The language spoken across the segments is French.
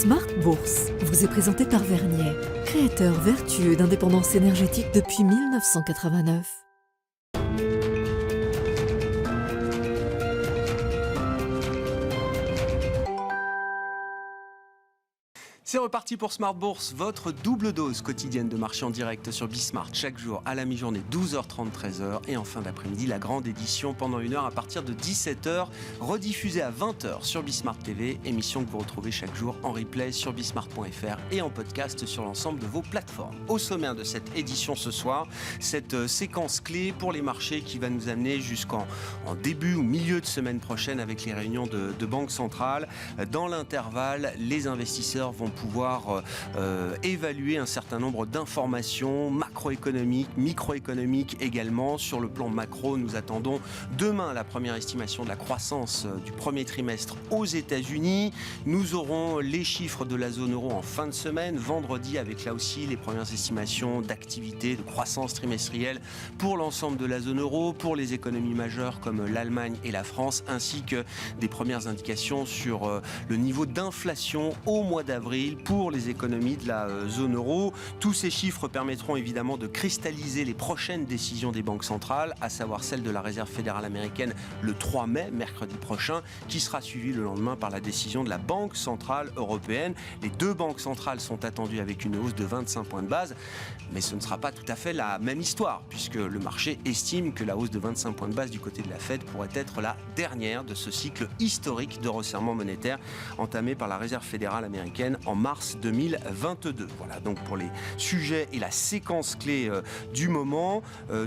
Smart Bourse vous est présenté par Vernier, créateur vertueux d'indépendance énergétique depuis 1989. C'est reparti pour Smart Bourse, votre double dose quotidienne de marché en direct sur Bismart chaque jour à la mi-journée 12h30, 13h et en fin d'après-midi la grande édition pendant une heure à partir de 17h, rediffusée à 20h sur Bismart TV, émission que vous retrouvez chaque jour en replay sur bismart.fr et en podcast sur l'ensemble de vos plateformes. Au sommaire de cette édition ce soir, cette séquence clé pour les marchés qui va nous amener jusqu'en début ou milieu de semaine prochaine avec les réunions de banque centrale. Dans l'intervalle, les investisseurs vont pouvoir évaluer un certain nombre d'informations macroéconomiques, microéconomiques également. Sur le plan macro, nous attendons demain la première estimation de la croissance du premier trimestre aux États-Unis. Nous aurons les chiffres de la zone euro en fin de semaine, vendredi, avec là aussi les premières estimations d'activité, de croissance trimestrielle pour l'ensemble de la zone euro, pour les économies majeures comme l'Allemagne et la France, ainsi que des premières indications sur le niveau d'inflation au mois d'avril pour les économies de la zone euro. Tous ces chiffres permettront évidemment de cristalliser les prochaines décisions des banques centrales, à savoir celle de la Réserve fédérale américaine le 3 mai, mercredi prochain, qui sera suivie le lendemain par la décision de la Banque centrale européenne. Les deux banques centrales sont attendues avec une hausse de 25 points de base, mais ce ne sera pas tout à fait la même histoire, puisque le marché estime que la hausse de 25 points de base du côté de la Fed pourrait être la dernière de ce cycle historique de resserrement monétaire entamé par la Réserve fédérale américaine en mars 2022. Voilà donc pour les sujets et la séquence clé du moment.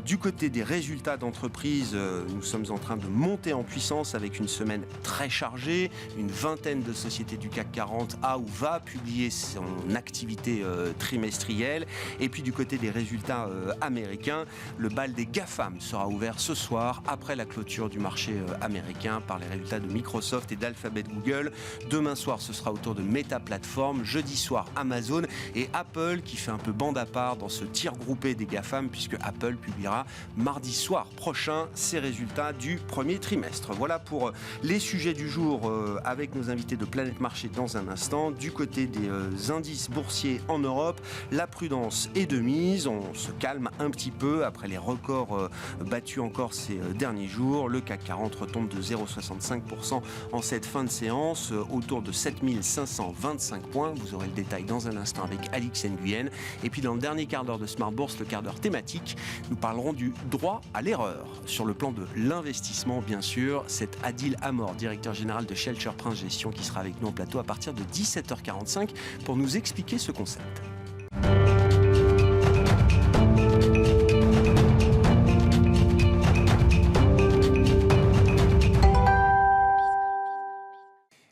Du côté des résultats d'entreprise, nous sommes en train de monter en puissance avec une semaine très chargée. Une vingtaine de sociétés du CAC 40 a ou va publier son activité trimestrielle. Et puis du côté des résultats américains, le bal des GAFAM sera ouvert ce soir après la clôture du marché américain par les résultats de Microsoft et d'Alphabet Google. Demain soir, ce sera au tour de Meta Platforms. Jeudi soir, Amazon et Apple qui fait un peu bande à part dans ce tir groupé des GAFAM, puisque Apple publiera mardi soir prochain ses résultats du premier trimestre. Voilà pour les sujets du jour avec nos invités de Planète Marché dans un instant. Du côté des indices boursiers en Europe, la prudence est de mise. On se calme un petit peu après les records battus encore ces derniers jours. Le CAC 40 retombe de 0,65% en cette fin de séance, autour de 7525 points. Vous aurez le détail dans un instant avec Alix Nguyen. Et puis dans le dernier quart d'heure de Smart Bourse, le quart d'heure thématique, nous parlerons du droit à l'erreur. Sur le plan de l'investissement, bien sûr, c'est Adil Amor, directeur général de Shelter Prince Gestion, qui sera avec nous en plateau à partir de 17h45 pour nous expliquer ce concept.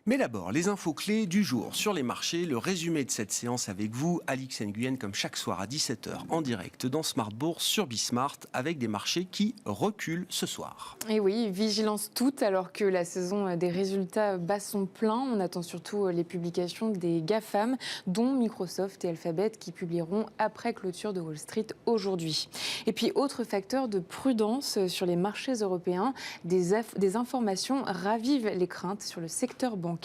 Mais d'abord, les infos clés du jour sur les marchés, le résumé de cette séance avec vous, Alix Nguyen, comme chaque soir à 17h en direct dans Smart Bourse sur Bismart, avec des marchés qui reculent ce soir. Et oui, vigilance toute, alors que la saison des résultats bat son plein. On attend surtout les publications des GAFAM, dont Microsoft et Alphabet, qui publieront après clôture de Wall Street aujourd'hui. Et puis, autre facteur de prudence sur les marchés européens, des informations ravivent les craintes sur le secteur bancaire.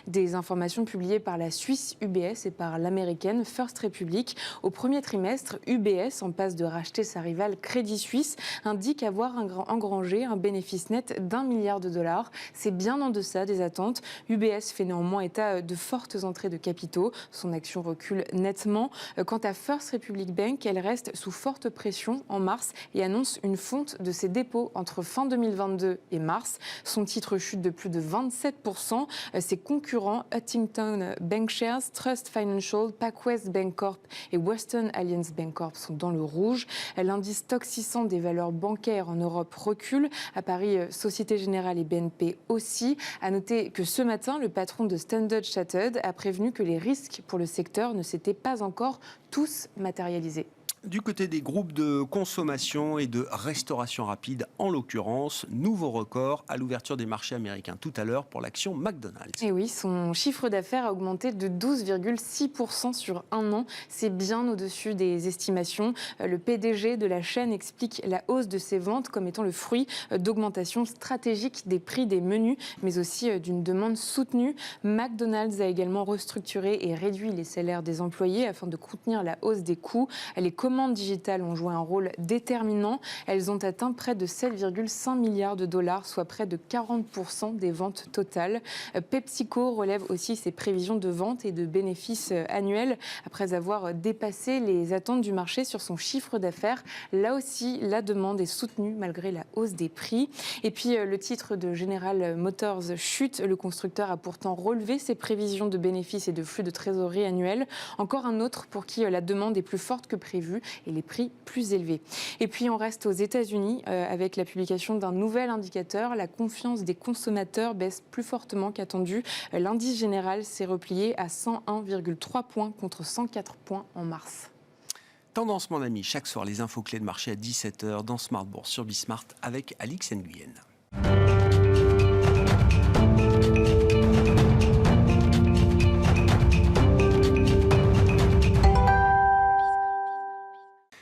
Des informations publiées par la Suisse UBS et par l'américaine First Republic. Au premier trimestre, UBS, en passe de racheter sa rivale Crédit Suisse, indique avoir engrangé un bénéfice net d'1 milliard de dollars. C'est bien en deçà des attentes. UBS fait néanmoins état de fortes entrées de capitaux. Son action recule nettement. Quant à First Republic Bank, elle reste sous forte pression en mars et annonce une fonte de ses dépôts entre fin 2022 et mars. Son titre chute de plus de 27%. Ses concurrents Huntington Bancshares, Trust Financial, PacWest Bancorp et Western Alliance Bancorp sont dans le rouge. L'indice Stoxx 600 des valeurs bancaires en Europe recule. À Paris, Société Générale et BNP aussi. À noter que ce matin, le patron de Standard Chartered a prévenu que les risques pour le secteur ne s'étaient pas encore tous matérialisés. Du côté des groupes de consommation et de restauration rapide, en l'occurrence, nouveau record à l'ouverture des marchés américains tout à l'heure pour l'action McDonald's. Et oui, son chiffre d'affaires a augmenté de 12,6% sur un an. C'est bien au-dessus des estimations. Le PDG de la chaîne explique la hausse de ses ventes comme étant le fruit d'augmentation stratégique des prix des menus, mais aussi d'une demande soutenue. McDonald's a également restructuré et réduit les salaires des employés afin de contenir la hausse des coûts. Les commandes digitales ont joué un rôle déterminant. Elles ont atteint près de 7,5 milliards de dollars, soit près de 40% des ventes totales. PepsiCo relève aussi ses prévisions de ventes et de bénéfices annuels après avoir dépassé les attentes du marché sur son chiffre d'affaires. Là aussi, la demande est soutenue malgré la hausse des prix. Et puis, le titre de General Motors chute. Le constructeur a pourtant relevé ses prévisions de bénéfices et de flux de trésorerie annuels. Encore un autre pour qui la demande est plus forte que prévu et les prix plus élevés. Et puis on reste aux États-Unis avec la publication d'un nouvel indicateur. La confiance des consommateurs baisse plus fortement qu'attendu. L'indice général s'est replié à 101,3 points contre 104 points en mars. Tendance, mon ami, chaque soir, les infos clés de marché à 17h dans Smart Bourse sur Bismart avec Alix Nguyen.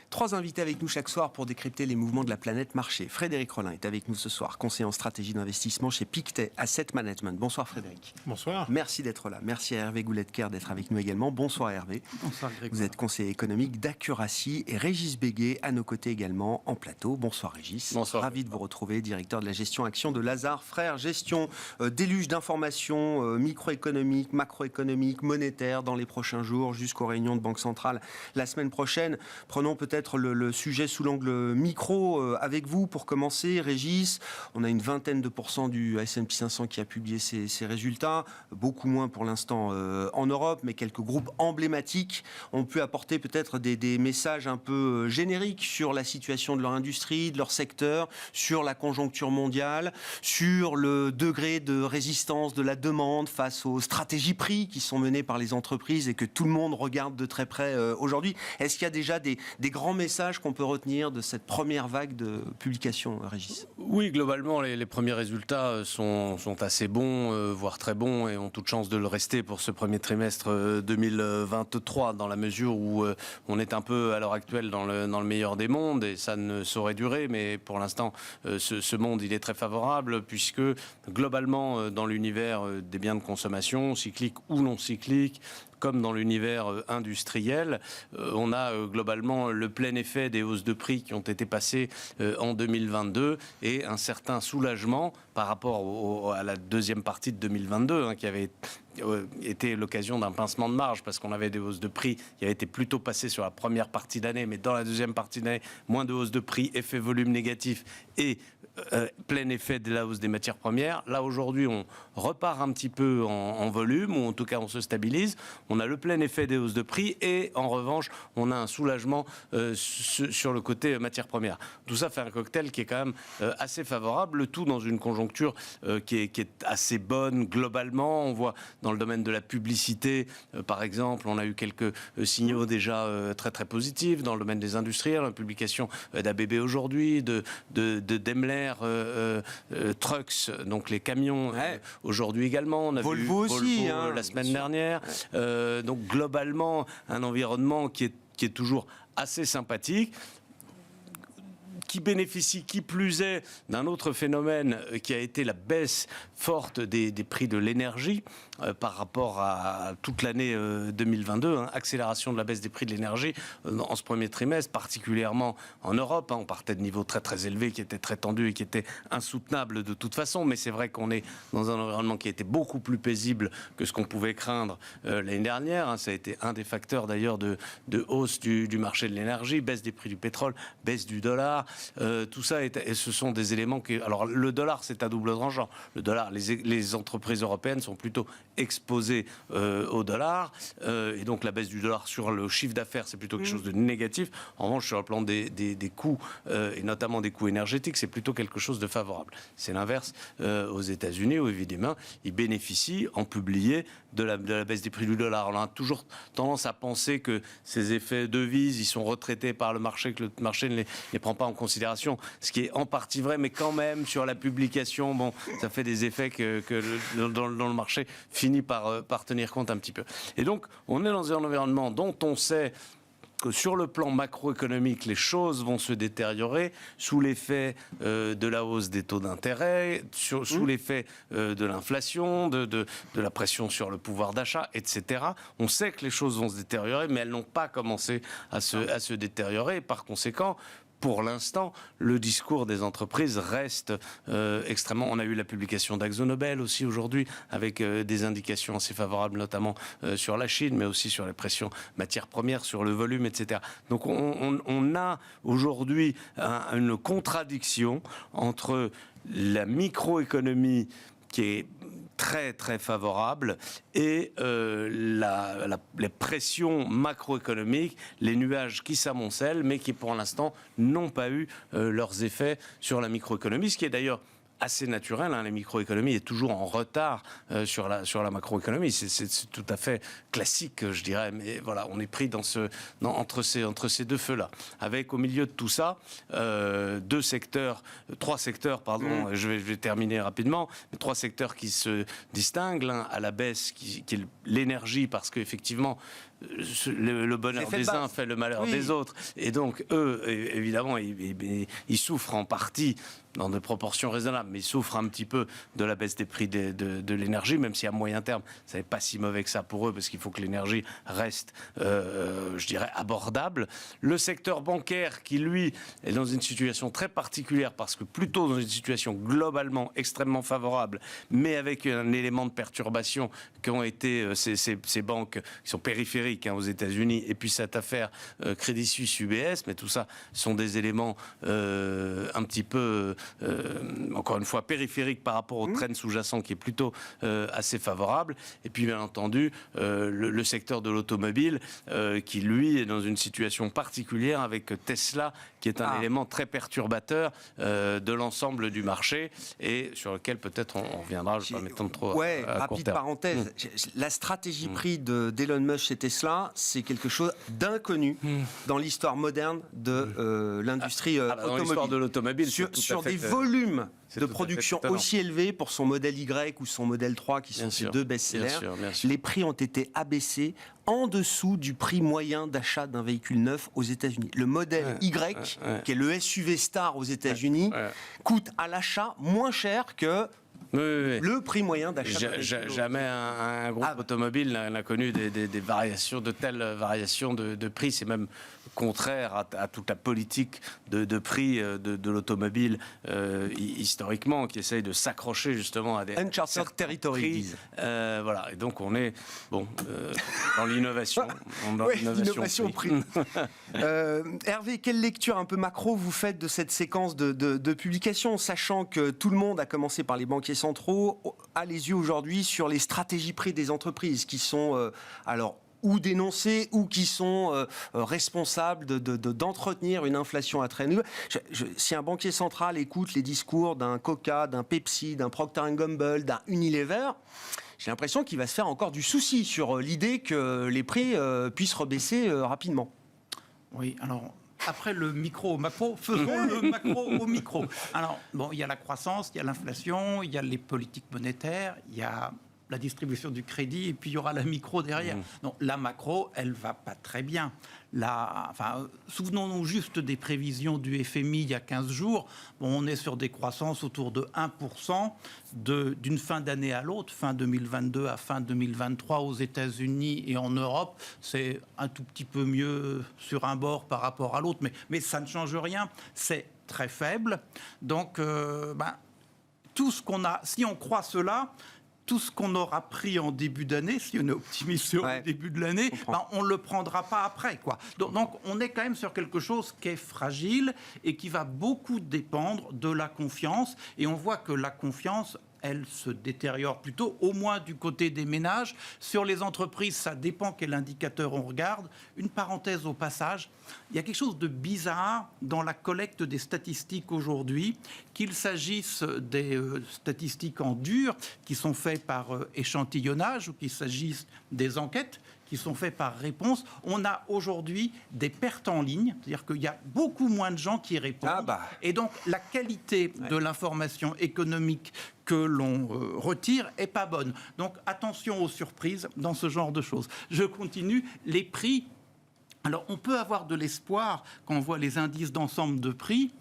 Trois invités avec nous chaque soir pour décrypter les mouvements de la planète marché. Frédéric Rollin est avec nous ce soir, conseiller en stratégie d'investissement chez Pictet Asset Management. Bonsoir Frédéric. Bonsoir. Merci d'être là. Merci à Hervé Gouletker d'être avec nous également. Bonsoir Hervé. Bonsoir Grégoire. Vous êtes conseiller économique d'Accuracy et Régis Béguet à nos côtés également en plateau. Bonsoir Régis. Bonsoir. Ravi de vous retrouver, directeur de la gestion action de Lazare Frères Gestion. Déluge d'informations microéconomiques, macroéconomiques, monétaires dans les prochains jours jusqu'aux réunions de Banque Centrale la semaine prochaine. Prenons peut-être le sujet sous l'angle micro avec vous pour commencer. Régis, on a une vingtaine de pourcents du S&P 500 qui a publié ses résultats, beaucoup moins pour l'instant en Europe, mais quelques groupes emblématiques ont pu apporter peut-être des messages un peu génériques sur la situation de leur industrie, de leur secteur, sur la conjoncture mondiale, sur le degré de résistance de la demande face aux stratégies prix qui sont menées par les entreprises et que tout le monde regarde de très près aujourd'hui. Est-ce qu'il y a déjà des grands messages qu'on peut retenir de cette première vague de publications, Régis? Oui, globalement, les premiers résultats sont assez bons, voire très bons, et ont toute chance de le rester pour ce premier trimestre 2023, dans la mesure où on est un peu, à l'heure actuelle, dans le meilleur des mondes, et ça ne saurait durer, mais pour l'instant, ce monde, il est très favorable, puisque, globalement, dans l'univers des biens de consommation, cycliques ou non cycliques, comme dans l'univers industriel, on a globalement le plein effet des hausses de prix qui ont été passées en 2022 et un certain soulagement par rapport à la deuxième partie de 2022, qui avait été l'occasion d'un pincement de marge parce qu'on avait des hausses de prix qui avaient été plutôt passées sur la première partie d'année, mais dans la deuxième partie d'année, moins de hausses de prix, effet volume négatif et plein effet de la hausse des matières premières. Là, aujourd'hui, on repart un petit peu en volume, ou en tout cas, on se stabilise. On a le plein effet des hausses de prix et, en revanche, on a un soulagement sur le côté matières premières. Tout ça fait un cocktail qui est quand même assez favorable, le tout dans une conjoncture qui est assez bonne globalement. On voit dans le domaine de la publicité, par exemple, on a eu quelques signaux déjà très très positifs. Dans le domaine des industriels, la publication d'ABB aujourd'hui, de Daimler, Trucks, donc les camions, aujourd'hui également. On a vu Volvo aussi, la semaine dernière. Donc globalement, un environnement qui est toujours assez sympathique, qui bénéficie, qui plus est, d'un autre phénomène qui a été la baisse forte des prix de l'énergie par rapport à toute l'année 2022, accélération de la baisse des prix de l'énergie en ce premier trimestre, particulièrement en Europe. On partait de niveaux très très élevés qui étaient très tendus et qui étaient insoutenables de toute façon, mais c'est vrai qu'on est dans un environnement qui a été beaucoup plus paisible que ce qu'on pouvait craindre l'année dernière. Ça a été un des facteurs d'ailleurs de hausse du marché de l'énergie, baisse des prix du pétrole, baisse du dollar. tout ça et ce sont des éléments qui... Alors le dollar, c'est à double tranchant. Le dollar, les entreprises européennes sont plutôt exposées au dollar, et donc la baisse du dollar sur le chiffre d'affaires, c'est plutôt quelque chose de négatif. En revanche, sur le plan des coûts, et notamment des coûts énergétiques, c'est plutôt quelque chose de favorable. C'est l'inverse aux États-Unis, où évidemment, ils bénéficient en publié de la baisse des prix du dollar. On a toujours tendance à penser que ces effets devises, ils sont retraités par le marché, que le marché ne les prend pas en considération, ce qui est en partie vrai, mais quand même, sur la publication, bon, ça fait des effets que dans le marché finit par tenir compte un petit peu. Et donc, on est dans un environnement dont on sait que sur le plan macroéconomique, les choses vont se détériorer sous l'effet de la hausse des taux d'intérêt, sous l'effet de l'inflation, de la pression sur le pouvoir d'achat, etc. On sait que les choses vont se détériorer, mais elles n'ont pas commencé à se détériorer. Par conséquent, pour l'instant, le discours des entreprises reste extrêmement... On a eu la publication d'AkzoNobel aussi aujourd'hui, avec des indications assez favorables, notamment sur la Chine, mais aussi sur les pressions matières premières, sur le volume, etc. Donc on a aujourd'hui une contradiction entre la microéconomie qui est très très favorable et les pressions macroéconomiques, les nuages qui s'amoncellent mais qui pour l'instant n'ont pas eu leurs effets sur la microéconomie, ce qui est d'ailleurs assez naturel, hein. La microéconomie est toujours en retard sur la macroéconomie. C'est tout à fait classique, je dirais. Mais voilà, on est pris entre ces deux feux-là. Avec au milieu de tout ça, trois secteurs, pardon. Je vais terminer rapidement. Mais 3 secteurs qui se distinguent. L'un à la baisse, qui est l'énergie, parce qu'effectivement, le bonheur des uns fait le malheur des autres. Et donc, eux, évidemment, ils souffrent en partie dans des proportions raisonnables, mais ils souffrent un petit peu de la baisse des prix de l'énergie, même si à moyen terme, ça n'est pas si mauvais que ça pour eux, parce qu'il faut que l'énergie reste, je dirais, abordable. Le secteur bancaire, qui lui est dans une situation très particulière, parce que plutôt dans une situation globalement extrêmement favorable, mais avec un élément de perturbation qui ont été ces banques qui sont périphériques, hein, aux États-Unis, et puis cette affaire Crédit Suisse UBS, mais tout ça sont des éléments un petit peu encore une fois périphérique par rapport au trend sous-jacent qui est plutôt assez favorable. Et puis bien entendu le secteur de l'automobile qui lui est dans une situation particulière avec Tesla qui est un élément très perturbateur de l'ensemble du marché et sur lequel peut-être on reviendra, je ne vais pas m'étendre trop à court rapide terme. parenthèse, la stratégie prix d'Elon Musk chez Tesla, c'est quelque chose d'inconnu dans l'histoire moderne de l'industrie automobile. Dans l'histoire de l'automobile, sur des volumes c'est de tout à fait production étonnant. aussi élevés pour son modèle Y ou son modèle 3 qui sont ces deux best-sellers. Bien sûr. Les prix ont été abaissés en dessous du prix moyen d'achat d'un véhicule neuf aux États-Unis. Le modèle Y, qui est le SUV star aux États-Unis, coûte à l'achat moins cher que le prix moyen d'achat. Jamais un groupe automobile n'a connu des variations, de telles variations de prix. C'est même contraire à toute la politique de prix de l'automobile historiquement, qui essaye de s'accrocher justement à des Uncharted Territory, prix. disent. Voilà, et donc on est dans l'innovation. L'innovation prix. Hervé, quelle lecture un peu macro vous faites de cette séquence de publications, sachant que tout le monde, à commencer par les banquiers centraux, a les yeux aujourd'hui sur les stratégies prix des entreprises qui sont ou dénoncés ou qui sont responsables d'entretenir une inflation à très niveau. Si un banquier central écoute les discours d'un Coca, d'un Pepsi, d'un Procter & Gamble, d'un Unilever, j'ai l'impression qu'il va se faire encore du souci sur l'idée que les prix puissent rebaisser rapidement. Oui, alors... Après le micro au macro, faisons le macro au micro. Alors, bon, il y a la croissance, il y a l'inflation, il y a les politiques monétaires, il y a la distribution du crédit, et puis il y aura la micro derrière. Donc, la macro, elle va pas très bien. Souvenons-nous juste des prévisions du FMI il y a 15 jours. Bon, on est sur des croissances autour de 1% d'une fin d'année à l'autre, fin 2022 à fin 2023 aux États-Unis et en Europe. C'est un tout petit peu mieux sur un bord par rapport à l'autre, mais ça ne change rien. C'est très faible. Donc, tout ce qu'on a, si on croit cela, tout ce qu'on aura pris en début d'année, si on est optimiste sur le début de l'année, on ne le prendra pas après, quoi. Donc on est quand même sur quelque chose qui est fragile et qui va beaucoup dépendre de la confiance. Et on voit que la confiance, elle se détériore plutôt, au moins du côté des ménages. Sur les entreprises, ça dépend quel indicateur on regarde. Une parenthèse au passage, il y a quelque chose de bizarre dans la collecte des statistiques aujourd'hui, qu'il s'agisse des statistiques en dur qui sont faites par échantillonnage ou qu'il s'agisse des enquêtes qui sont faits par réponse. On a aujourd'hui des pertes en ligne, c'est-à-dire qu'il y a beaucoup moins de gens qui répondent. Et donc, la qualité de l'information économique que l'on retire est pas bonne. Donc, attention aux surprises dans ce genre de choses. Je continue. Les prix. Alors, on peut avoir de l'espoir quand on voit les indices d'ensemble de prix.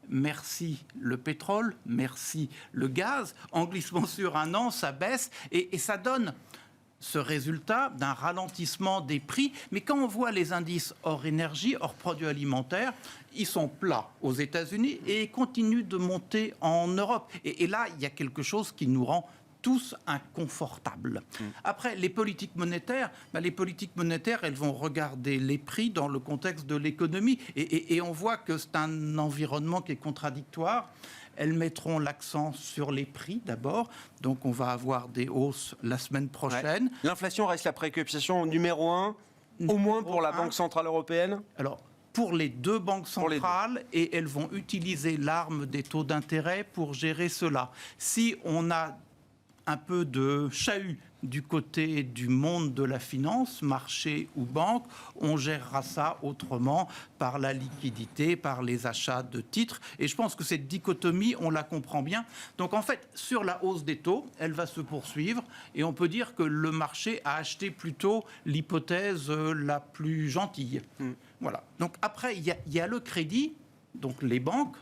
Merci le pétrole, merci le gaz. En glissement sur un an, ça baisse et ça donne ce résultat d'un ralentissement des prix. Mais quand on voit les indices hors énergie, hors produits alimentaires, ils sont plats aux États-Unis et continuent de monter en Europe. Et là, il y a quelque chose qui nous rend tous inconfortables. Après, les politiques monétaires, elles vont regarder les prix dans le contexte de l'économie. Et on voit que c'est un environnement qui est contradictoire. Elles mettront l'accent sur les prix d'abord. Donc on va avoir des hausses la semaine prochaine. L'inflation reste la préoccupation numéro 1, au moins pour la Banque Centrale Européenne. Alors, pour les deux banques centrales, et elles vont utiliser l'arme des taux d'intérêt pour gérer cela. Si on a un peu de chahut du côté du monde de la finance, marché ou banque, on gérera ça autrement, par la liquidité, par les achats de titres. Et je pense que cette dichotomie, on la comprend bien. Donc en fait, sur la hausse des taux, elle va se poursuivre. Et on peut dire que le marché a acheté plutôt l'hypothèse la plus gentille. Voilà. Donc après, il y a le crédit, donc les banques.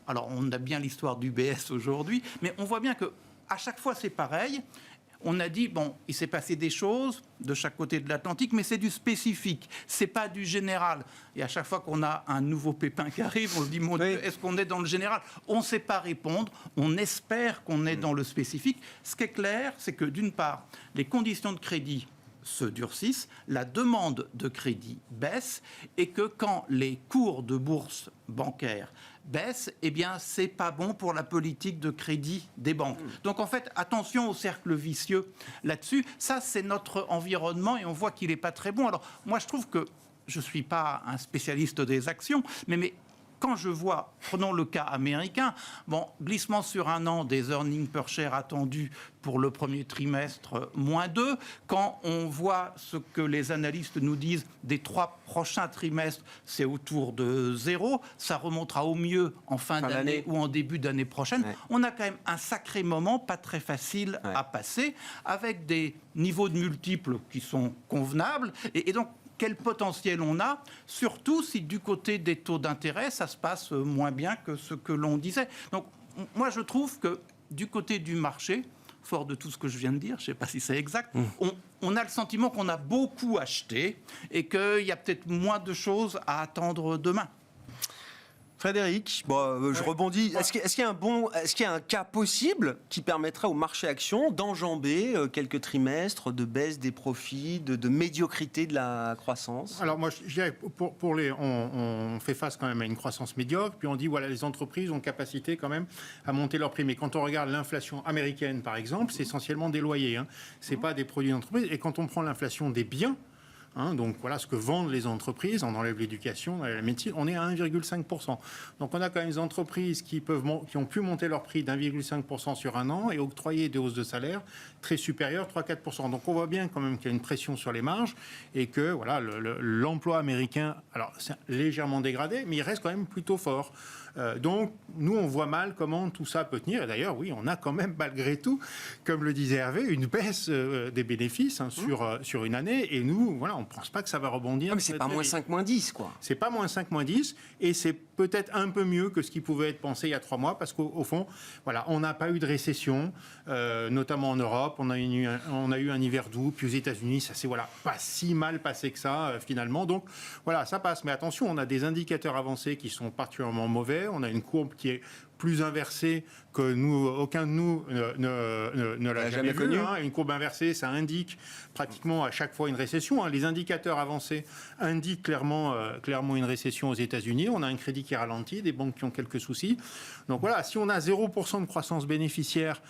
Alors on a bien l'histoire d'UBS aujourd'hui, mais on voit bien que à chaque fois, c'est pareil. On a dit, bon, il s'est passé des choses de chaque côté de l'Atlantique, mais c'est du spécifique, c'est pas du général. Et à chaque fois qu'on a un nouveau pépin qui arrive, on se dit, mon Dieu, est-ce qu'on est dans le général ? On ne sait pas répondre, on espère qu'on est dans le spécifique. Ce qui est clair, c'est que d'une part, les conditions de crédit se durcissent, la demande de crédit baisse, et que quand les cours de bourse bancaire baissent, eh bien, c'est pas bon pour la politique de crédit des banques. Donc, en fait, attention au cercle vicieux là-dessus. Ça, c'est notre environnement et on voit qu'il n'est pas très bon. Alors, moi, je trouve que je ne suis pas un spécialiste des actions, mais quand je vois, prenons le cas américain, bon, glissement sur un an des earnings per share attendus pour le premier trimestre, -2. Quand on voit ce que les analystes nous disent des 3 prochains trimestres, c'est autour de 0. Ça remontera au mieux en fin d'année ou en début d'année prochaine. On a quand même un sacré moment, pas très facile à passer, avec des niveaux de multiples qui sont convenables. Et donc, quel potentiel on a, surtout si du côté des taux d'intérêt, ça se passe moins bien que ce que l'on disait. Donc, moi, je trouve que du côté du marché, fort de tout ce que je viens de dire, je ne sais pas si c'est exact, on a le sentiment qu'on a beaucoup acheté et qu'il y a peut-être moins de choses à attendre demain. Frédéric, je rebondis. Est-ce qu'il y a un cas possible qui permettrait au marché action d'enjamber quelques trimestres de baisse des profits, de médiocrité de la croissance ? Alors moi, je dirais, on fait face quand même à une croissance médiocre, puis on dit, voilà, les entreprises ont capacité quand même à monter leurs prix. Mais quand on regarde l'inflation américaine, par exemple, c'est essentiellement des loyers. C'est pas des produits d'entreprise. Et quand on prend l'inflation des biens, donc voilà ce que vendent les entreprises, on enlève l'éducation, on enlève la médecine, on est à 1,5%. Donc on a quand même des entreprises qui ont pu monter leur prix d'1,5% sur un an et octroyer des hausses de salaire très supérieures, 3-4%. Donc on voit bien quand même qu'il y a une pression sur les marges et que voilà, l'emploi américain, alors c'est légèrement dégradé, mais il reste quand même plutôt fort. Donc, nous, on voit mal comment tout ça peut tenir. Et d'ailleurs, oui, on a quand même, malgré tout, comme le disait Hervé, une baisse des bénéfices sur une année. Et nous, voilà, on ne pense pas que ça va rebondir. Mais c'est pas -5, -10, quoi. C'est pas -5, -10. Et c'est peut-être un peu mieux que ce qui pouvait être pensé il y a 3 mois. Parce qu'au fond, voilà, on n'a pas eu de récession, notamment en Europe. On a eu un hiver doux. Puis aux États-Unis, ça s'est pas si mal passé que ça, finalement. Donc, voilà, ça passe. Mais attention, on a des indicateurs avancés qui sont particulièrement mauvais. On a une courbe qui est plus inversée que aucun de nous ne l'a jamais connu. vu. Une courbe inversée, ça indique pratiquement à chaque fois une récession. Les indicateurs avancés indiquent clairement une récession aux États-Unis. On a un crédit qui ralentit, des banques qui ont quelques soucis. Donc voilà, si on a 0% de croissance bénéficiaire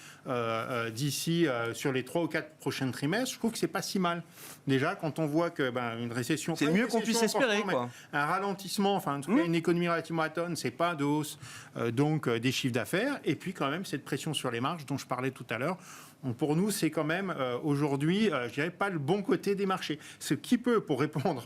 d'ici sur les 3 ou 4 prochains trimestres, je trouve que c'est pas si mal. Déjà, quand on voit que une récession... C'est le mieux qu'on puisse espérer, quoi. Un ralentissement, enfin en tout cas une économie relativement atone, c'est pas de hausse des chiffres d'affaires. Et puis quand même cette pression sur les marges dont je parlais tout à l'heure. Donc pour nous, c'est quand même aujourd'hui, je dirais pas le bon côté des marchés. Ce qui peut, pour répondre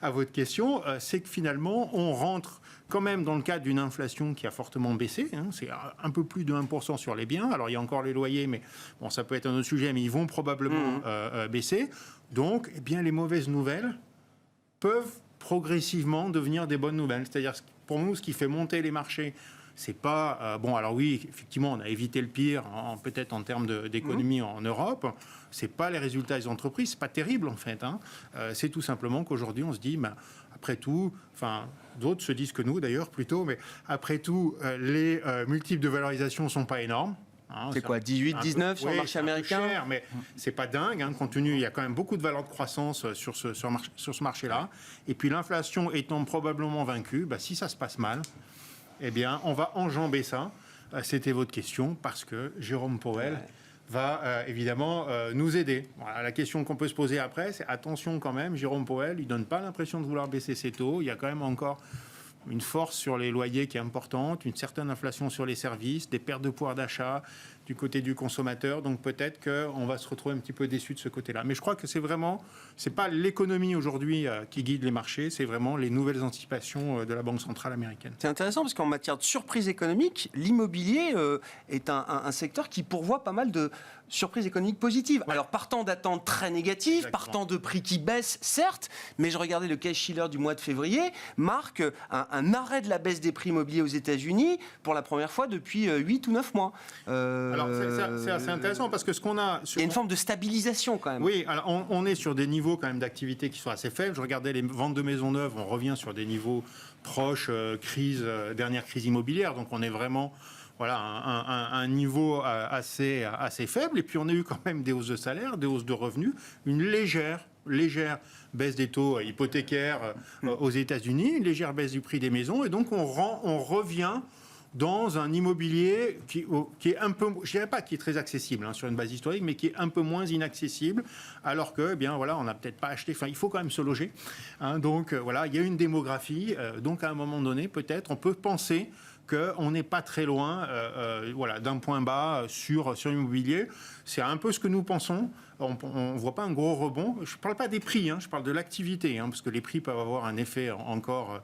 à votre question, c'est que finalement, on rentre quand même dans le cadre d'une inflation qui a fortement baissé. C'est un peu plus de 1% sur les biens. Alors il y a encore les loyers, mais bon, ça peut être un autre sujet, mais ils vont probablement baisser. Donc, eh bien, les mauvaises nouvelles peuvent progressivement devenir des bonnes nouvelles. C'est-à-dire, pour nous, ce qui fait monter les marchés, c'est pas... alors oui, effectivement, on a évité le pire, peut-être en termes d'économie en Europe. C'est pas les résultats des entreprises, c'est pas terrible, en fait. C'est tout simplement qu'aujourd'hui, on se dit, après tout, d'autres se disent que nous, d'ailleurs, plutôt, mais après tout, les multiples de valorisation sont pas énormes. C'est quoi, 18, 19 sur le marché américain? Cher, mais c'est pas dingue, compte tenu, il y a quand même beaucoup de valeurs de croissance sur ce marché-là. Et puis l'inflation étant probablement vaincue, si ça se passe mal, eh bien, on va enjamber ça. C'était votre question, parce que Jérôme Powell va évidemment nous aider. Voilà, la question qu'on peut se poser après, c'est attention quand même, Jérôme Powell, il donne pas l'impression de vouloir baisser ses taux. Il y a quand même encore une force sur les loyers qui est importante, une certaine inflation sur les services, des pertes de pouvoir d'achat du côté du consommateur. Donc peut-être qu'on va se retrouver un petit peu déçu de ce côté-là. Mais je crois que c'est pas l'économie aujourd'hui qui guide les marchés, c'est vraiment les nouvelles anticipations de la Banque centrale américaine. C'est intéressant parce qu'en matière de surprise économique, l'immobilier est un secteur qui pourvoit pas mal de surprises économiques positives. Ouais. Alors partant d'attentes très négatives, exactement, partant de prix qui baissent, certes, mais je regardais le Case-Shiller du mois de février, marque un arrêt de la baisse des prix immobiliers aux États-Unis pour la première fois depuis 8 ou 9 mois. Alors c'est assez intéressant parce que ce qu'on a... Il y a une forme de stabilisation quand même. Oui, alors on est sur des niveaux quand même d'activité qui sont assez faibles. Je regardais les ventes de maisons neuves, on revient sur des niveaux proches dernière crise immobilière, donc on est vraiment... Voilà, un niveau assez faible. Et puis, on a eu quand même des hausses de salaire, des hausses de revenus, une légère baisse des taux hypothécaires aux États-Unis, une légère baisse du prix des maisons. Et donc, on revient dans un immobilier qui est un peu, je dirais pas qui est très accessible sur une base historique, mais qui est un peu moins inaccessible, alors que, on n'a peut-être pas acheté, il faut quand même se loger. Donc, il y a une démographie. Donc, à un moment donné, peut-être, on peut penser qu'on n'est pas très loin d'un point bas sur l'immobilier. C'est un peu ce que nous pensons. On ne voit pas un gros rebond. Je ne parle pas des prix, je parle de l'activité, parce que les prix peuvent avoir un effet encore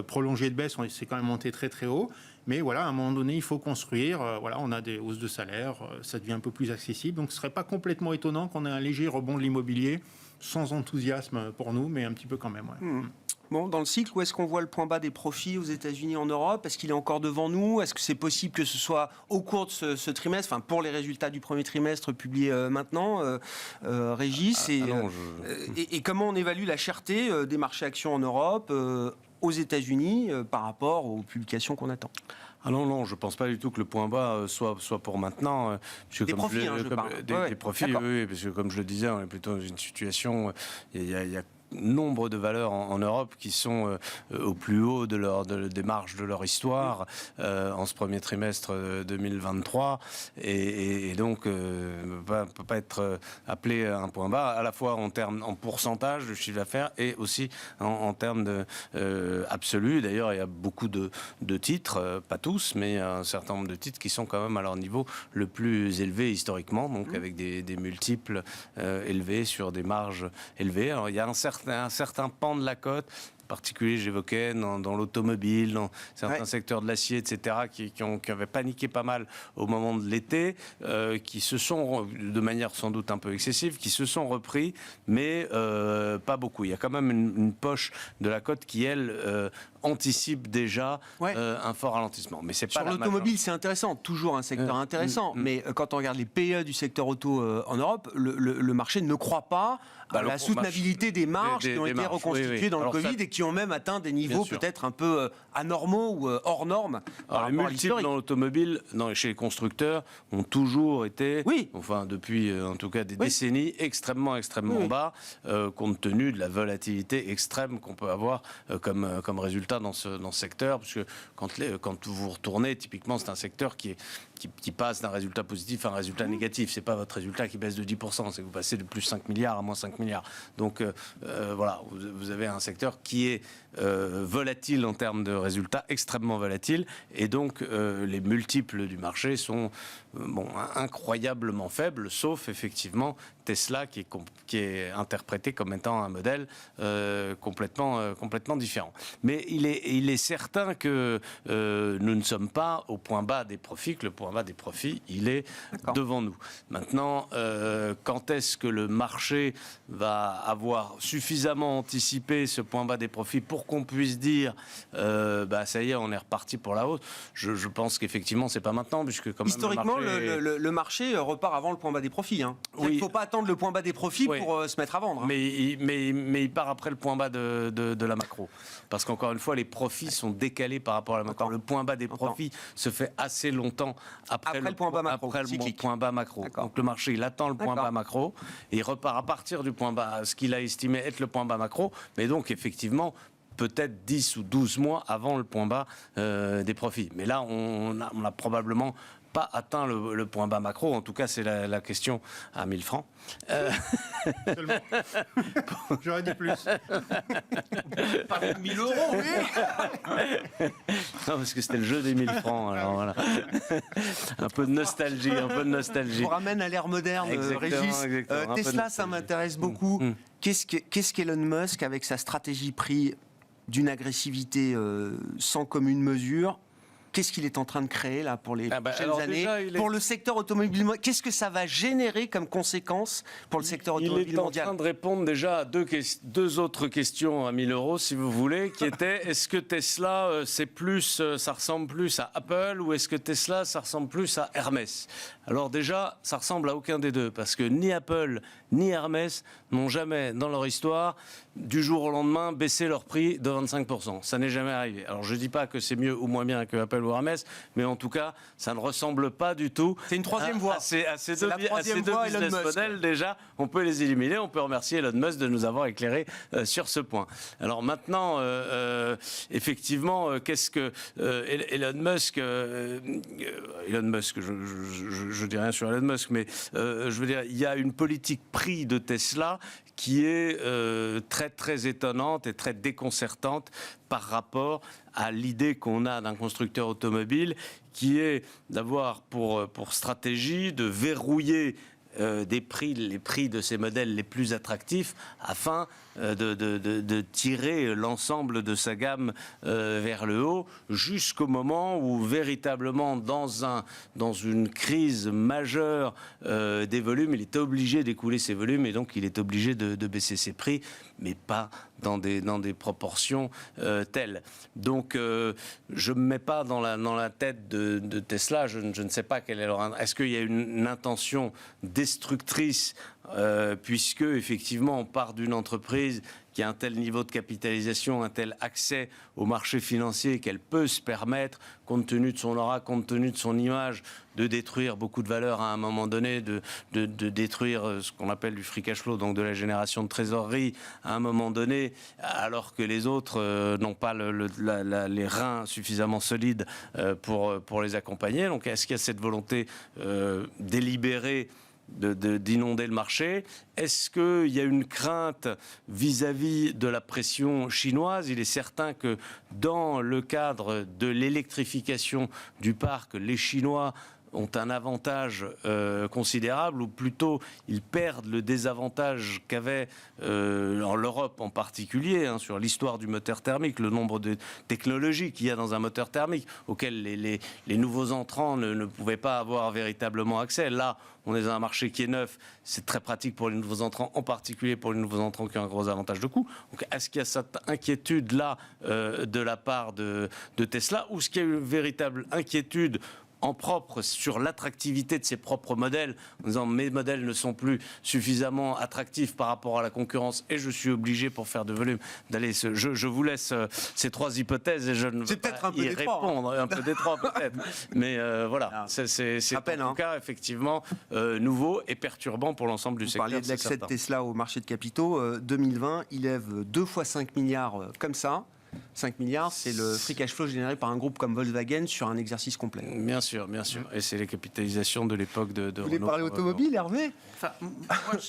prolongé de baisse. C'est quand même monté très très haut. Mais à un moment donné, il faut construire. On a des hausses de salaire, ça devient un peu plus accessible. Donc ce ne serait pas complètement étonnant qu'on ait un léger rebond de l'immobilier, sans enthousiasme pour nous, mais un petit peu quand même. Ouais. Bon, dans le cycle, où est-ce qu'on voit le point bas des profits aux États-Unis, en Europe? Est-ce qu'il est encore devant nous? Est-ce que c'est possible que ce soit au cours de ce trimestre, pour les résultats du premier trimestre publiés maintenant, Régis? Et comment on évalue la cherté des marchés actions en Europe, aux États-Unis, par rapport aux publications qu'on attend? Non, je ne pense pas du tout que le point bas soit pour maintenant. Des profits, je parle. Des profits, oui, parce que comme je le disais, on est plutôt dans une situation, il y a nombre de valeurs en Europe qui sont au plus haut des marges de leur histoire en ce premier trimestre 2023 et donc ne peut pas être appelé à un point bas à la fois en pourcentage de chiffre d'affaires et aussi en termes absolus. D'ailleurs, il y a beaucoup de titres, pas tous, mais un certain nombre de titres qui sont quand même à leur niveau le plus élevé historiquement, donc avec des multiples élevés sur des marges élevées. Alors, il y a un certain pan de la cote, en particulier, j'évoquais, dans l'automobile, dans certains secteurs de l'acier, etc., qui avaient paniqué pas mal au moment de l'été, qui se sont, de manière sans doute un peu excessive, qui se sont repris, mais pas beaucoup. Il y a quand même une poche de la cote qui, elle, anticipe déjà un fort ralentissement. Mais c'est pas sur l'automobile, c'est intéressant, toujours un secteur intéressant, mais quand on regarde les PE du secteur auto en Europe, le marché ne croit pas la soutenabilité des marges qui ont été marges, reconstituées dans le Alors Covid et qui ont même atteint des niveaux peut-être un peu anormaux ou hors normes. Alors, les multiples dans l'automobile, chez les constructeurs, ont toujours été, enfin depuis en tout cas des décennies, extrêmement bas, compte tenu de la volatilité extrême qu'on peut avoir comme résultat dans ce secteur, parce que quand vous retournez, typiquement, c'est un secteur qui passe d'un résultat positif à un résultat négatif. C'est pas votre résultat qui baisse de 10%, c'est que vous passez de plus 5 milliards à moins 5 milliards. Donc voilà, vous avez un secteur qui est volatile en termes de résultats, extrêmement volatile, et donc les multiples du marché sont incroyablement faibles, sauf effectivement Tesla qui est interprété comme étant un modèle complètement différent. Mais il est certain que nous ne sommes pas au point bas des profits, que le point bas des profits, il est devant nous. Maintenant, quand est-ce que le marché va avoir suffisamment anticipé ce point bas des profits pour qu'on puisse dire ça y est, on est reparti pour la hausse? Je pense qu'effectivement, c'est pas maintenant, puisque comme historiquement, le marché repart avant le point bas des profits. Il ne faut pas attendre le point bas des profits pour se mettre à vendre. Mais il part après le point bas de la macro. Parce qu'encore une fois, les profits sont décalés par rapport à la macro. Le point bas des profits se fait assez longtemps après le point bas macro. Donc le marché, il attend le point bas macro et il repart à partir du point bas, ce qu'il a estimé être le point bas macro. Mais donc, effectivement, peut-être 10 ou 12 mois avant le point bas des profits. Mais là, on a probablement pas atteint le point bas macro. En tout cas, c'est la question à 1000 francs. Seulement. J'aurais dit plus. Pas 1000 euros, Non, parce que c'était le jeu des 1000 francs. Alors voilà. Un peu de nostalgie. Je vous ramène à l'ère moderne, Régis. Tesla, ça m'intéresse beaucoup. Qu'est-ce qu'Elon Musk, avec sa stratégie prix d'une agressivité sans commune mesure, qu'est-ce qu'il est en train de créer là pour les prochaines années pour le secteur automobile? Qu'est-ce que ça va générer comme conséquence pour le secteur automobile mondial? Il est en train de répondre déjà à deux autres questions à 1000 euros, si vous voulez, qui étaient: est-ce que Tesla, ça ressemble plus à Apple, ou est-ce que Tesla, ça ressemble plus à Hermès? Alors déjà, ça ressemble à aucun des deux, parce que ni Apple ni Hermès n'ont jamais, dans leur histoire, du jour au lendemain, baissé leur prix de 25%. Ça n'est jamais arrivé. Alors je ne dis pas que c'est mieux ou moins bien que Apple ou Hermès, mais en tout cas, ça ne ressemble pas du tout. C'est une troisième voie. À ces deux business models, déjà, on peut les éliminer. On peut remercier Elon Musk de nous avoir éclairé sur ce point. Alors maintenant, effectivement, qu'est-ce que Elon Musk, je dis rien sur Elon Musk, mais je veux dire, il y a une politique prix de Tesla qui est très très étonnante et très déconcertante par rapport à l'idée qu'on a d'un constructeur automobile, qui est d'avoir pour stratégie de verrouiller les prix de ces modèles les plus attractifs, afin de tirer l'ensemble de sa gamme vers le haut, jusqu'au moment où véritablement dans une crise majeure des volumes, il est obligé d'écouler ses volumes, et donc il est obligé de baisser ses prix, mais pas dans des proportions telles. Donc je ne me mets pas dans la tête de Tesla. Je ne sais pas quelle est leur... Est-ce qu'il y a une intention destructrice, puisque effectivement on part d'une entreprise qui a un tel niveau de capitalisation, un tel accès au marché financier, qu'elle peut se permettre, compte tenu de son aura, compte tenu de son image, de détruire beaucoup de valeur à un moment donné, de détruire ce qu'on appelle du free cash flow, donc de la génération de trésorerie à un moment donné, alors que les autres n'ont pas les reins suffisamment solides pour les accompagner. Donc est-ce qu'il y a cette volonté délibérée d'inonder le marché? Est-ce qu'il y a une crainte vis-à-vis de la pression chinoise? Il est certain que dans le cadre de l'électrification du parc, les Chinois ont un avantage considérable, ou plutôt ils perdent le désavantage qu'avait en l'Europe en particulier, sur l'histoire du moteur thermique, le nombre de technologies qu'il y a dans un moteur thermique auxquelles les nouveaux entrants ne pouvaient pas avoir véritablement accès. Là, on est dans un marché qui est neuf, c'est très pratique pour les nouveaux entrants, en particulier pour les nouveaux entrants qui ont un gros avantage de coût. Donc, est-ce qu'il y a cette inquiétude-là de la part de Tesla, ou est-ce qu'il y a une véritable inquiétude en propre sur l'attractivité de ses propres modèles, en disant mes modèles ne sont plus suffisamment attractifs par rapport à la concurrence et je suis obligé pour faire de volume d'aller. Je vous laisse ces trois hypothèses et je ne vais pas y répondre. Un peu détroit peut-être, mais voilà, c'est en tout cas effectivement nouveau et perturbant pour l'ensemble du secteur. Vous parliez de l'accès de Tesla au marché de capitaux. 2020, il lève 2 fois 5 milliards comme ça. 5 milliards, c'est le free cash flow généré par un groupe comme Volkswagen sur un exercice complet. Bien sûr, bien sûr. Et c'est les capitalisations de l'époque de Vous voulez parler automobile, Hervé ? Enfin, moi,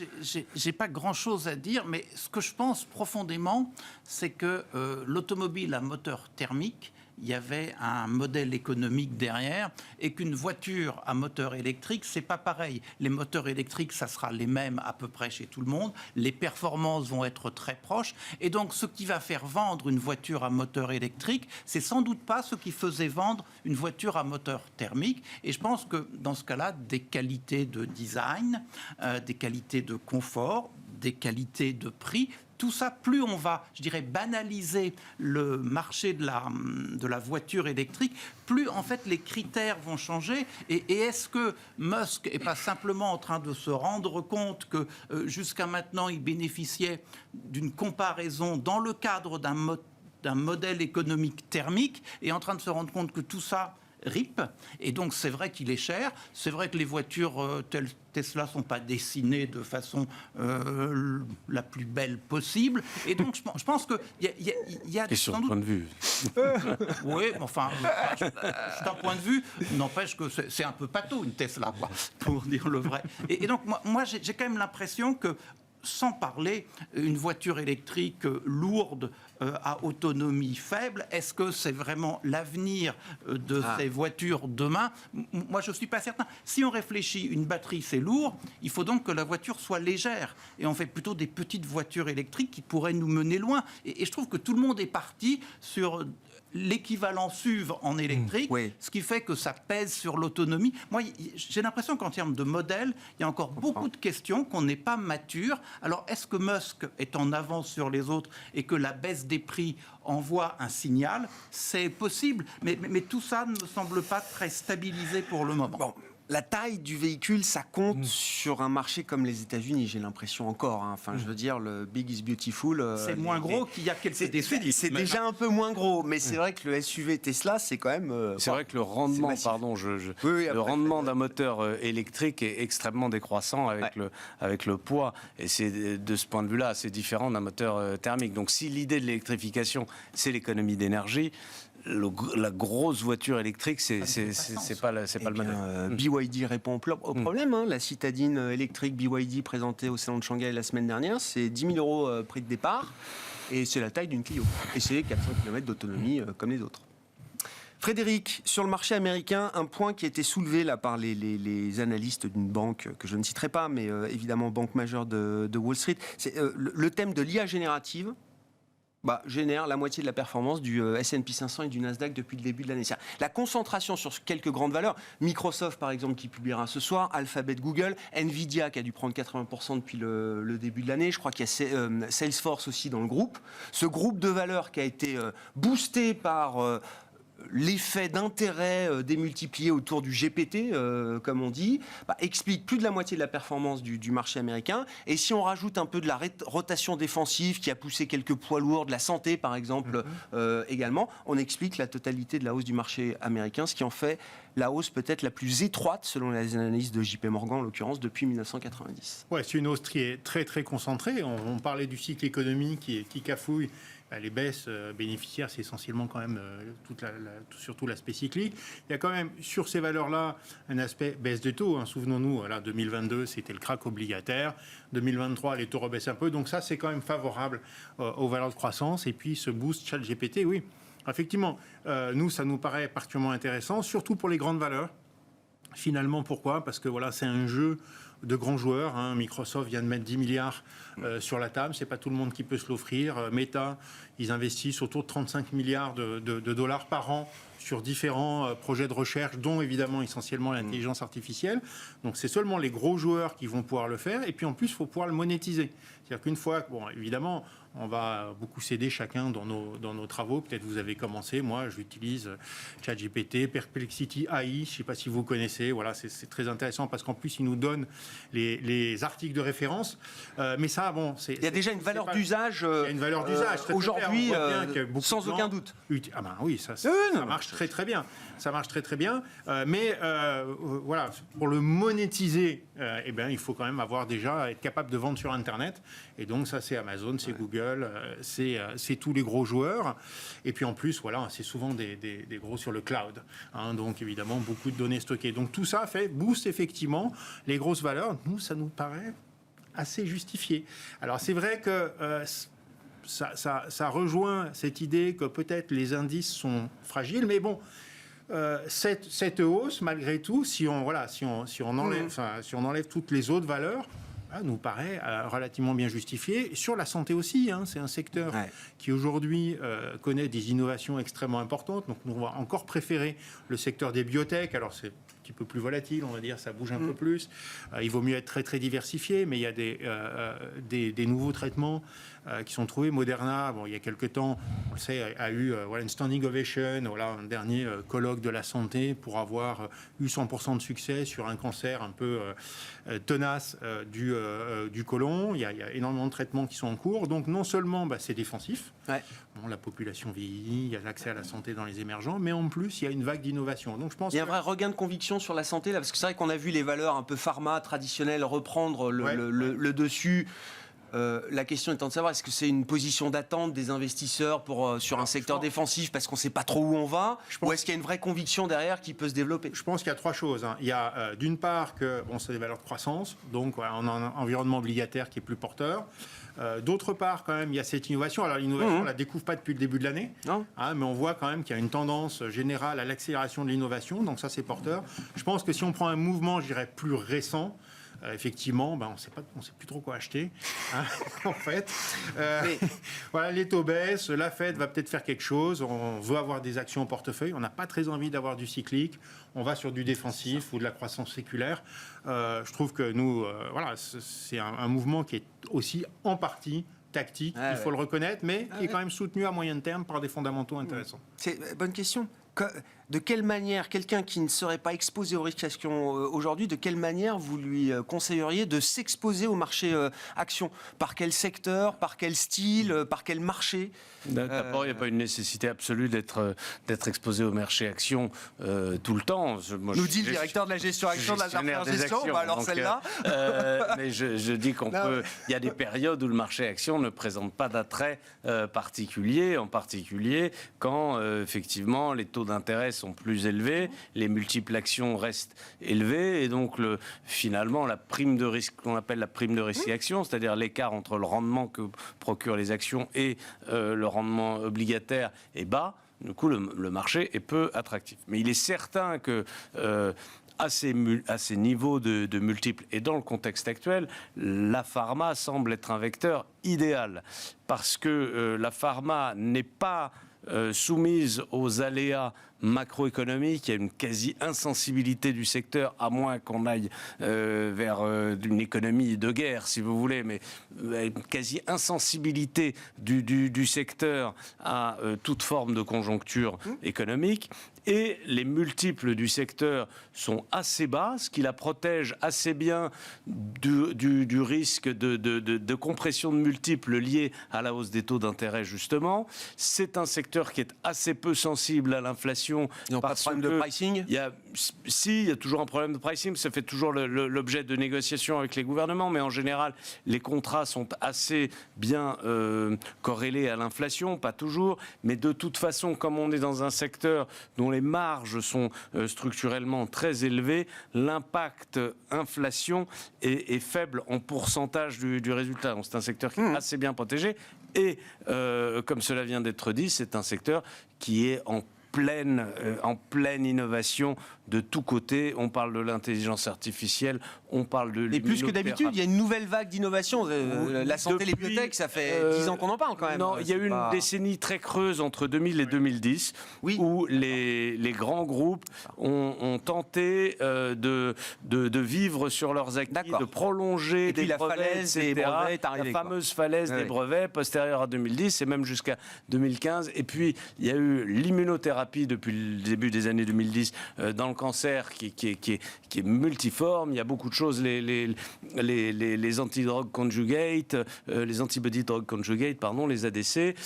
j'ai pas grand-chose à dire, mais ce que je pense profondément, c'est que l'automobile à moteur thermique, il y avait un modèle économique derrière, et qu'une voiture à moteur électrique, c'est pas pareil. Les moteurs électriques, ça sera les mêmes à peu près chez tout le monde. Les performances vont être très proches. Et donc, ce qui va faire vendre une voiture à moteur électrique, c'est sans doute pas ce qui faisait vendre une voiture à moteur thermique. Et je pense que dans ce cas-là, des qualités de design, des qualités de confort, des qualités de prix, tout ça, plus on va, je dirais, banaliser le marché de la voiture électrique, plus en fait les critères vont changer. Et est-ce que Musk n'est pas simplement en train de se rendre compte que jusqu'à maintenant, il bénéficiait d'une comparaison dans le cadre d'un modèle économique thermique et en train de se rendre compte que tout ça RIP, et donc c'est vrai qu'il est cher, c'est vrai que les voitures telles Tesla ne sont pas dessinées de façon la plus belle possible, et donc je pense qu'il y a question sans de doute... point de vue. Oui, enfin, d'un point de vue, n'empêche que c'est un peu pâteau une Tesla, quoi, pour dire le vrai. Et donc moi j'ai quand même l'impression que, sans parler, une voiture électrique lourde à autonomie faible, est-ce que c'est vraiment l'avenir de ces voitures demain ? Moi, je ne suis pas certain. Si on réfléchit, une batterie, c'est lourd, il faut donc que la voiture soit légère. Et on fait plutôt des petites voitures électriques qui pourraient nous mener loin. Et je trouve que tout le monde est parti sur l'équivalent SUV en électrique, ce qui fait que ça pèse sur l'autonomie. Moi, j'ai l'impression qu'en termes de modèle, il y a encore beaucoup de questions, qu'on n'est pas mature. Alors, est-ce que Musk est en avance sur les autres et que la baisse des prix envoie un signal ? C'est possible, mais tout ça ne me semble pas très stabilisé pour le moment. Bon. La taille du véhicule, ça compte sur un marché comme les États-Unis, j'ai l'impression encore. Enfin, je veux dire, le Big is Beautiful. C'est moins gros qu'il y a quelques décennies. C'est déjà un peu moins gros, mais c'est vrai que le SUV Tesla, c'est quand même. C'est vrai que le rendement, le rendement d'un moteur électrique est extrêmement décroissant avec le poids, et c'est de ce point de vue-là, c'est différent d'un moteur thermique. Donc, si l'idée de l'électrification, c'est l'économie d'énergie, la grosse voiture électrique, c'est pas le modèle. BYD répond au problème. La citadine électrique BYD présentée au salon de Shanghai la semaine dernière, c'est 10 000 euros prix de départ, et c'est la taille d'une Clio. Et c'est 400 km d'autonomie comme les autres. Frédéric, sur le marché américain, un point qui a été soulevé là par les analystes d'une banque que je ne citerai pas, mais évidemment banque majeure de Wall Street, c'est le thème de l'IA générative. Génère la moitié de la performance du S&P 500 et du Nasdaq depuis le début de l'année. La concentration sur quelques grandes valeurs, Microsoft par exemple qui publiera ce soir, Alphabet, Google, Nvidia qui a dû prendre 80% depuis le début de l'année, je crois qu'il y a Salesforce aussi dans le groupe. Ce groupe de valeurs qui a été boosté par l'effet d'intérêt démultiplié autour du GPT, comme on dit, explique plus de la moitié de la performance du marché américain. Et si on rajoute un peu de la rotation défensive qui a poussé quelques poids lourds, de la santé par exemple également, on explique la totalité de la hausse du marché américain, ce qui en fait la hausse peut-être la plus étroite, selon les analyses de JP Morgan en l'occurrence, depuis 1990. Ouais, c'est une hausse qui est très très concentrée. On parlait du cycle économique qui cafouille. Les baisses bénéficiaires, c'est essentiellement quand même surtout l'aspect cyclique. Il y a quand même, sur ces valeurs-là, un aspect baisse de taux. Souvenons-nous, 2022, c'était le krach obligataire. 2023, les taux rebaissent un peu. Donc ça, c'est quand même favorable aux valeurs de croissance. Et puis, ce boost ChatGPT, oui. Effectivement, nous, ça nous paraît particulièrement intéressant, surtout pour les grandes valeurs. Finalement, pourquoi ? Parce que c'est un jeu de grands joueurs. Microsoft vient de mettre 10 milliards sur la table. C'est pas tout le monde qui peut se l'offrir. Meta, ils investissent autour de 35 milliards de dollars par an sur différents projets de recherche, dont évidemment essentiellement l'intelligence artificielle. Donc c'est seulement les gros joueurs qui vont pouvoir le faire. Et puis en plus, il faut pouvoir le monétiser. C'est-à-dire qu'une fois, bon, évidemment, on va beaucoup s'aider chacun dans nos travaux. Peut-être vous avez commencé. Moi, j'utilise ChatGPT, Perplexity AI. Je ne sais pas si vous connaissez. Voilà, c'est très intéressant parce qu'en plus, il nous donne les articles de référence. Mais ça, bon, il y a déjà une valeur d'usage. Il y a une valeur d'usage aujourd'hui, sans aucun doute. Ah ben oui, ça marche très très bien. Ça marche très très bien. Mais voilà, pour le monétiser, eh bien, il faut quand même être capable de vendre sur Internet. Et donc ça, c'est Amazon, c'est Google, c'est tous les gros joueurs. Et puis en plus, voilà, c'est souvent des gros sur le cloud. Hein, donc évidemment, beaucoup de données stockées. Donc tout ça booste effectivement les grosses valeurs. Nous, ça nous paraît assez justifié. Alors c'est vrai que ça rejoint cette idée que peut-être les indices sont fragiles, mais bon. Cette hausse, malgré tout, si on enlève toutes les autres valeurs, nous paraît relativement bien justifié. Sur la santé aussi, hein, c'est un secteur qui aujourd'hui connaît des innovations extrêmement importantes. Donc nous, on va encore préférer le secteur des biotech. Alors c'est un petit peu plus volatile, on va dire, ça bouge un peu plus. Il vaut mieux être très très diversifié, mais il y a des nouveaux traitements qui sont trouvés. Moderna, bon, il y a quelques temps, on le sait, a eu une standing ovation, un dernier colloque de la santé pour avoir eu 100% de succès sur un cancer un peu tenace du côlon. Il y a énormément de traitements qui sont en cours. Donc non seulement c'est défensif, bon, la population vieillit, il y a l'accès à la santé dans les émergents, mais en plus il y a une vague d'innovation. Donc je pense il y a un vrai regain de conviction sur la santé là, parce que c'est vrai qu'on a vu les valeurs un peu pharma traditionnelles reprendre le dessus. La question étant de savoir, est-ce que c'est une position d'attente des investisseurs sur un secteur défensif parce qu'on ne sait pas trop où on va, ou est-ce qu'il y a une vraie conviction derrière qui peut se développer? Je pense qu'il y a trois choses. Hein. Il y a d'une part que c'est des valeurs de croissance, donc on a un environnement obligataire qui est plus porteur. D'autre part, quand même, il y a cette innovation. Alors l'innovation, on ne la découvre pas depuis le début de l'année, mais on voit quand même qu'il y a une tendance générale à l'accélération de l'innovation, donc ça c'est porteur. Je pense que si on prend un mouvement, je dirais, plus récent, effectivement, on ne sait plus trop quoi acheter, hein, en fait. Voilà, les taux baissent, la Fed va peut-être faire quelque chose, on veut avoir des actions au portefeuille, on n'a pas très envie d'avoir du cyclique, on va sur du défensif ou de la croissance séculaire. Je trouve que nous, c'est un mouvement qui est aussi en partie tactique, il faut le reconnaître, mais qui est quand même soutenu à moyen terme par des fondamentaux intéressants. C'est bonne question. De quelle manière, quelqu'un qui ne serait pas exposé aux risques actions aujourd'hui, de quelle manière vous lui conseilleriez de s'exposer au marché actions? Par quel secteur, par quel style, par quel marché? D'abord, il n'y a pas une nécessité absolue d'être exposé au marché actions tout le temps. Nous dit le directeur de la gestion actions de la gestion, alors celle-là. Mais je dis il y a des périodes où le marché actions ne présente pas d'attrait particulier, en particulier quand effectivement les taux d'intérêt sont plus élevés, les multiples actions restent élevés et donc finalement la prime de risque qu'on appelle la prime de risque action, c'est-à-dire l'écart entre le rendement que procurent les actions et le rendement obligataire est bas. Du coup, le marché est peu attractif. Mais il est certain que à ces niveaux de multiples et dans le contexte actuel, la pharma semble être un vecteur idéal parce que la pharma n'est pas soumise aux aléas macroéconomiques. Il y a une quasi-insensibilité du secteur, à moins qu'on aille vers une économie de guerre, si vous voulez, mais une quasi-insensibilité du secteur à toute forme de conjoncture économique. Et les multiples du secteur sont assez bas, ce qui la protège assez bien du risque de compression de multiples liés à la hausse des taux d'intérêt, justement. C'est un secteur qui est assez peu sensible à l'inflation. Ils n'ont pas de problème de pricing? Il y a toujours un problème de pricing. Ça fait toujours l'objet de négociations avec les gouvernements, mais en général, les contrats sont assez bien corrélés à l'inflation, pas toujours. Mais de toute façon, comme on est dans un secteur dont les marges sont structurellement très élevées, l'impact inflation est faible en pourcentage du résultat. Donc c'est un secteur qui est assez bien protégé et comme cela vient d'être dit, c'est un secteur qui est en en pleine innovation de tous côtés. On parle de l'intelligence artificielle, on parle de Et plus que d'habitude, il y a une nouvelle vague d'innovation. La santé, les Depuis, biotech, ça fait 10 ans qu'on en parle quand même. Non, il y a eu une décennie très creuse entre 2000 et 2010 où les grands groupes ont tenté de vivre sur leurs acquis, de prolonger des brevets, etc. La fameuse falaise des brevets postérieure à 2010 et même jusqu'à 2015. Et puis, il y a eu l'immunothérapie depuis le début des années 2010 dans le cancer qui est multiforme. Il y a beaucoup de choses, les antidrogues conjugate, les antibody drug conjugate, pardon, les ADC.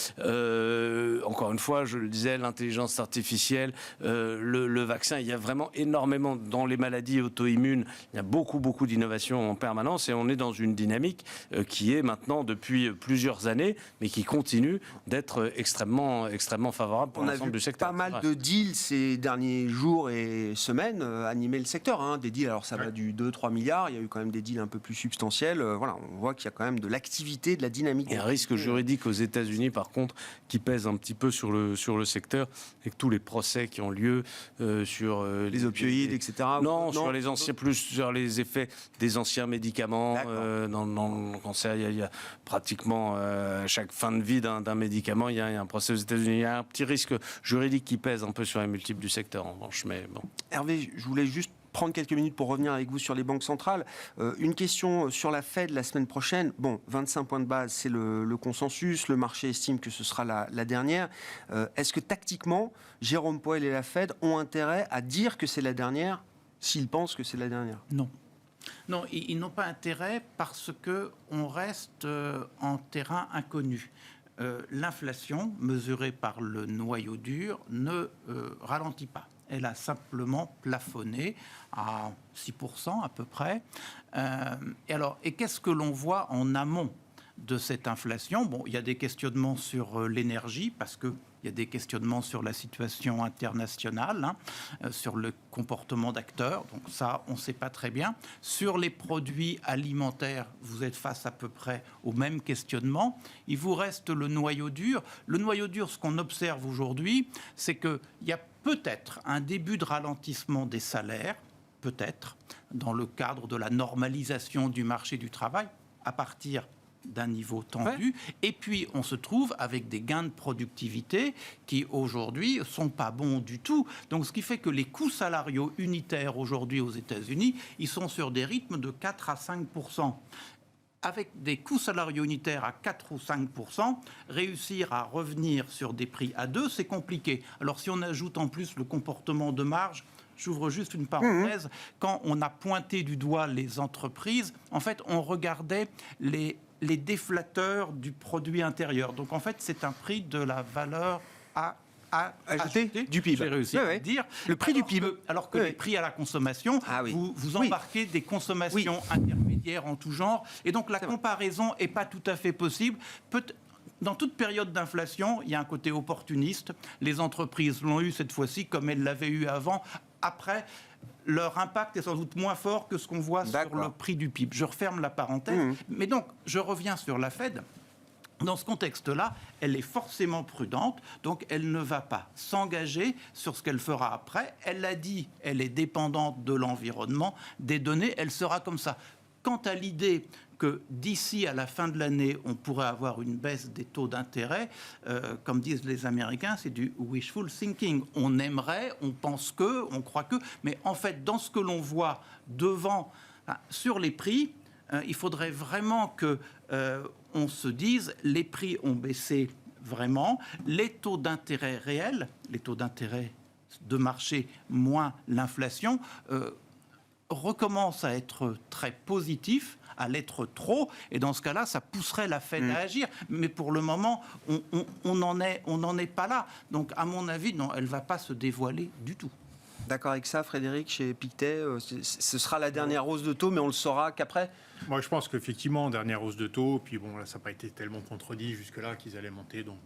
Encore une fois, je le disais, l'intelligence artificielle, le vaccin. Il y a vraiment énormément dans les maladies auto-immunes. Il y a beaucoup d'innovations en permanence et on est dans une dynamique qui est maintenant depuis plusieurs années, mais qui continue d'être extrêmement favorable pour l'ensemble du secteur. On a vu pas mal de deals ces derniers jours et semaines animer le secteur. Hein. Des deals, alors ça va du 2-3 milliards. Il y a eu quand même des deals un peu plus substantiels. Voilà, on voit qu'il y a quand même de l'activité, de la dynamique. Il y a un risque juridique aux États-Unis, par contre, qui pèse un petit peu sur le secteur, avec tous les procès qui ont lieu sur les opioïdes, etc. Non, sur les anciens, plus sur les effets des anciens médicaments. Dans le cancer, il y a pratiquement à chaque fin de vie d'un médicament, il y a un procès aux États-Unis. Il y a un petit risque juridique qui pèse un peu sur les multiples du secteur, en revanche. Mais bon. Hervé, je voulais juste prendre quelques minutes pour revenir avec vous sur les banques centrales. Une question sur la Fed la semaine prochaine. Bon, 25 points de base, c'est le consensus. Le marché estime que ce sera la dernière. Est-ce que tactiquement, Jérôme Powell et la Fed ont intérêt à dire que c'est la dernière s'ils pensent que c'est la dernière? Non, ils n'ont pas intérêt parce qu'on reste en terrain inconnu. L'inflation, mesurée par le noyau dur, ne ralentit pas. Elle a simplement plafonné à 6% à peu près. Et qu'est-ce que l'on voit en amont de cette inflation? Bon, il y a des questionnements sur l'énergie, parce qu'il y a des questionnements sur la situation internationale, sur le comportement d'acteurs. Donc ça, on ne sait pas très bien. Sur les produits alimentaires, vous êtes face à peu près au même questionnement. Il vous reste le noyau dur. Le noyau dur, ce qu'on observe aujourd'hui, c'est qu'il y a peut-être un début de ralentissement des salaires, peut-être, dans le cadre de la normalisation du marché du travail, à partir d'un niveau tendu, et puis on se trouve avec des gains de productivité qui aujourd'hui sont pas bons du tout. Donc ce qui fait que les coûts salariaux unitaires aujourd'hui aux États-Unis, ils sont sur des rythmes de 4 à 5%. Avec des coûts salariaux unitaires à 4 ou 5%, réussir à revenir sur des prix à 2, c'est compliqué. Alors si on ajoute en plus le comportement de marge, j'ouvre juste une parenthèse, quand on a pointé du doigt les entreprises, en fait on regardait les déflateurs du produit intérieur. Donc en fait c'est un prix de la valeur à acheter du PIB. J'ai réussi à le dire. Le prix du PIB. Alors que les prix à la consommation, vous embarquez des consommations intermédiaires en tout genre. Et donc la comparaison n'est pas tout à fait possible. Dans toute période d'inflation, il y a un côté opportuniste. Les entreprises l'ont eu cette fois-ci comme elles l'avaient eu avant. Après, leur impact est sans doute moins fort que ce qu'on voit sur le prix du PIB. Je referme la parenthèse. Mais donc, je reviens sur la Fed. Dans ce contexte-là, elle est forcément prudente, donc elle ne va pas s'engager sur ce qu'elle fera après. Elle l'a dit, elle est dépendante de l'environnement, des données, elle sera comme ça. Quant à l'idée que d'ici à la fin de l'année, on pourrait avoir une baisse des taux d'intérêt, comme disent les Américains, c'est du wishful thinking. On aimerait, on pense que, on croit que, mais en fait, dans ce que l'on voit devant, sur les prix, il faudrait vraiment que on se dise les prix ont baissé vraiment, les taux d'intérêt réels, les taux d'intérêt de marché moins l'inflation, recommencent à être très positifs, à l'être trop, et dans ce cas-là, ça pousserait la Fed à agir. Mais pour le moment, on n'en est pas là. Donc, à mon avis, non, elle ne va pas se dévoiler du tout. D'accord avec ça, Frédéric, chez Pictet, ce sera la dernière hausse de taux, mais on le saura qu'après? Moi, je pense qu'effectivement, dernière hausse de taux, puis bon, là, ça n'a pas été tellement contredit jusque-là qu'ils allaient monter, donc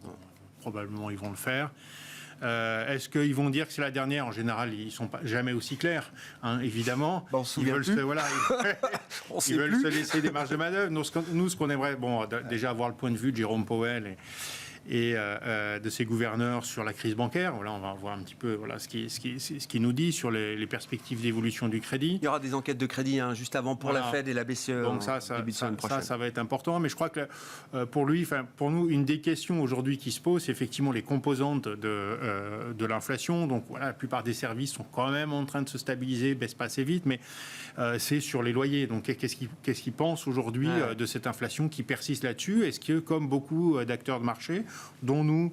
probablement ils vont le faire. Est-ce qu'ils vont dire que c'est la dernière? En général, ils ne sont pas jamais aussi clairs, hein, évidemment. Bon, ils veulent, ils veulent se laisser des marges de manœuvre. Nous, ce qu'on aimerait, déjà avoir le point de vue de Jérôme Powell de ses gouverneurs sur la crise bancaire. Voilà, on va voir un petit peu ce qu'il nous dit sur les perspectives d'évolution du crédit. Il y aura des enquêtes de crédit juste avant pour la Fed et la BCE. Donc ça va être important. Mais je crois que pour nous, une des questions aujourd'hui qui se pose, c'est effectivement les composantes de l'inflation. Donc voilà, la plupart des services sont quand même en train de se stabiliser, baissent pas assez vite, mais c'est sur les loyers. Donc qu'est-ce qu'ils pensent aujourd'hui de cette inflation qui persiste là-dessus? Est-ce que, comme beaucoup d'acteurs de marché, dont nous,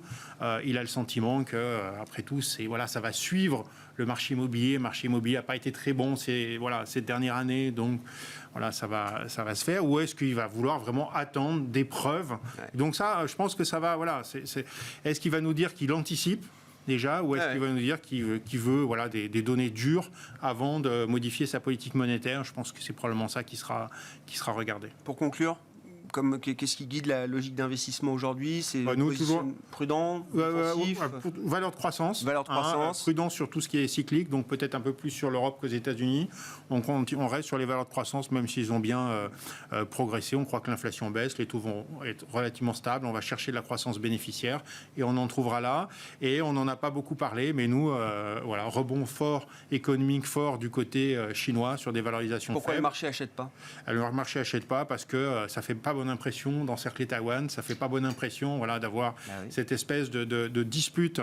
il a le sentiment que, après tout, ça va suivre le marché immobilier. Le marché immobilier n'a pas été très bon cette dernière année, donc voilà, ça va se faire. Ou est-ce qu'il va vouloir vraiment attendre des preuves? Donc ça, je pense que ça va. Voilà, est-ce qu'il va nous dire qu'il anticipe déjà, ou est-ce qu'il va nous dire qu'il veut des données dures avant de modifier sa politique monétaire? Je pense que c'est probablement ça qui sera regardé. Pour conclure, qu'est-ce qui guide la logique d'investissement aujourd'hui? C'est nous, toujours prudent, valeur de croissance. Prudent sur tout ce qui est cyclique, donc peut-être un peu plus sur l'Europe qu'aux États-Unis. Donc on reste sur les valeurs de croissance, même s'ils ont bien progressé. On croit que l'inflation baisse, les taux vont être relativement stables. On va chercher de la croissance bénéficiaire et on en trouvera là. Et on n'en a pas beaucoup parlé, mais nous, rebond fort, économique fort du côté chinois sur des valorisations Pourquoi faibles. Le marché n'achète pas? Le marché n'achète pas parce que ça fait pas bonne impression d'encercler Taïwan, ça fait pas bonne impression d'avoir cette espèce de dispute,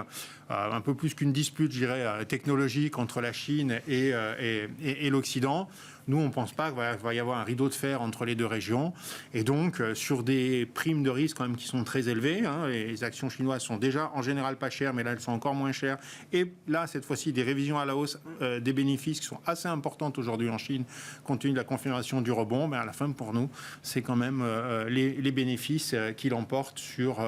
un peu plus qu'une dispute, je dirais, technologique entre la Chine et l'Occident. Nous, on ne pense pas qu'il va y avoir un rideau de fer entre les deux régions. Et donc, sur des primes de risque quand même qui sont très élevées, les actions chinoises sont déjà en général pas chères, mais là, elles sont encore moins chères. Et là, cette fois-ci, des révisions à la hausse des bénéfices qui sont assez importantes aujourd'hui en Chine, compte tenu de la confirmation du rebond. Mais à la fin, pour nous, c'est quand même les bénéfices qui l'emportent sur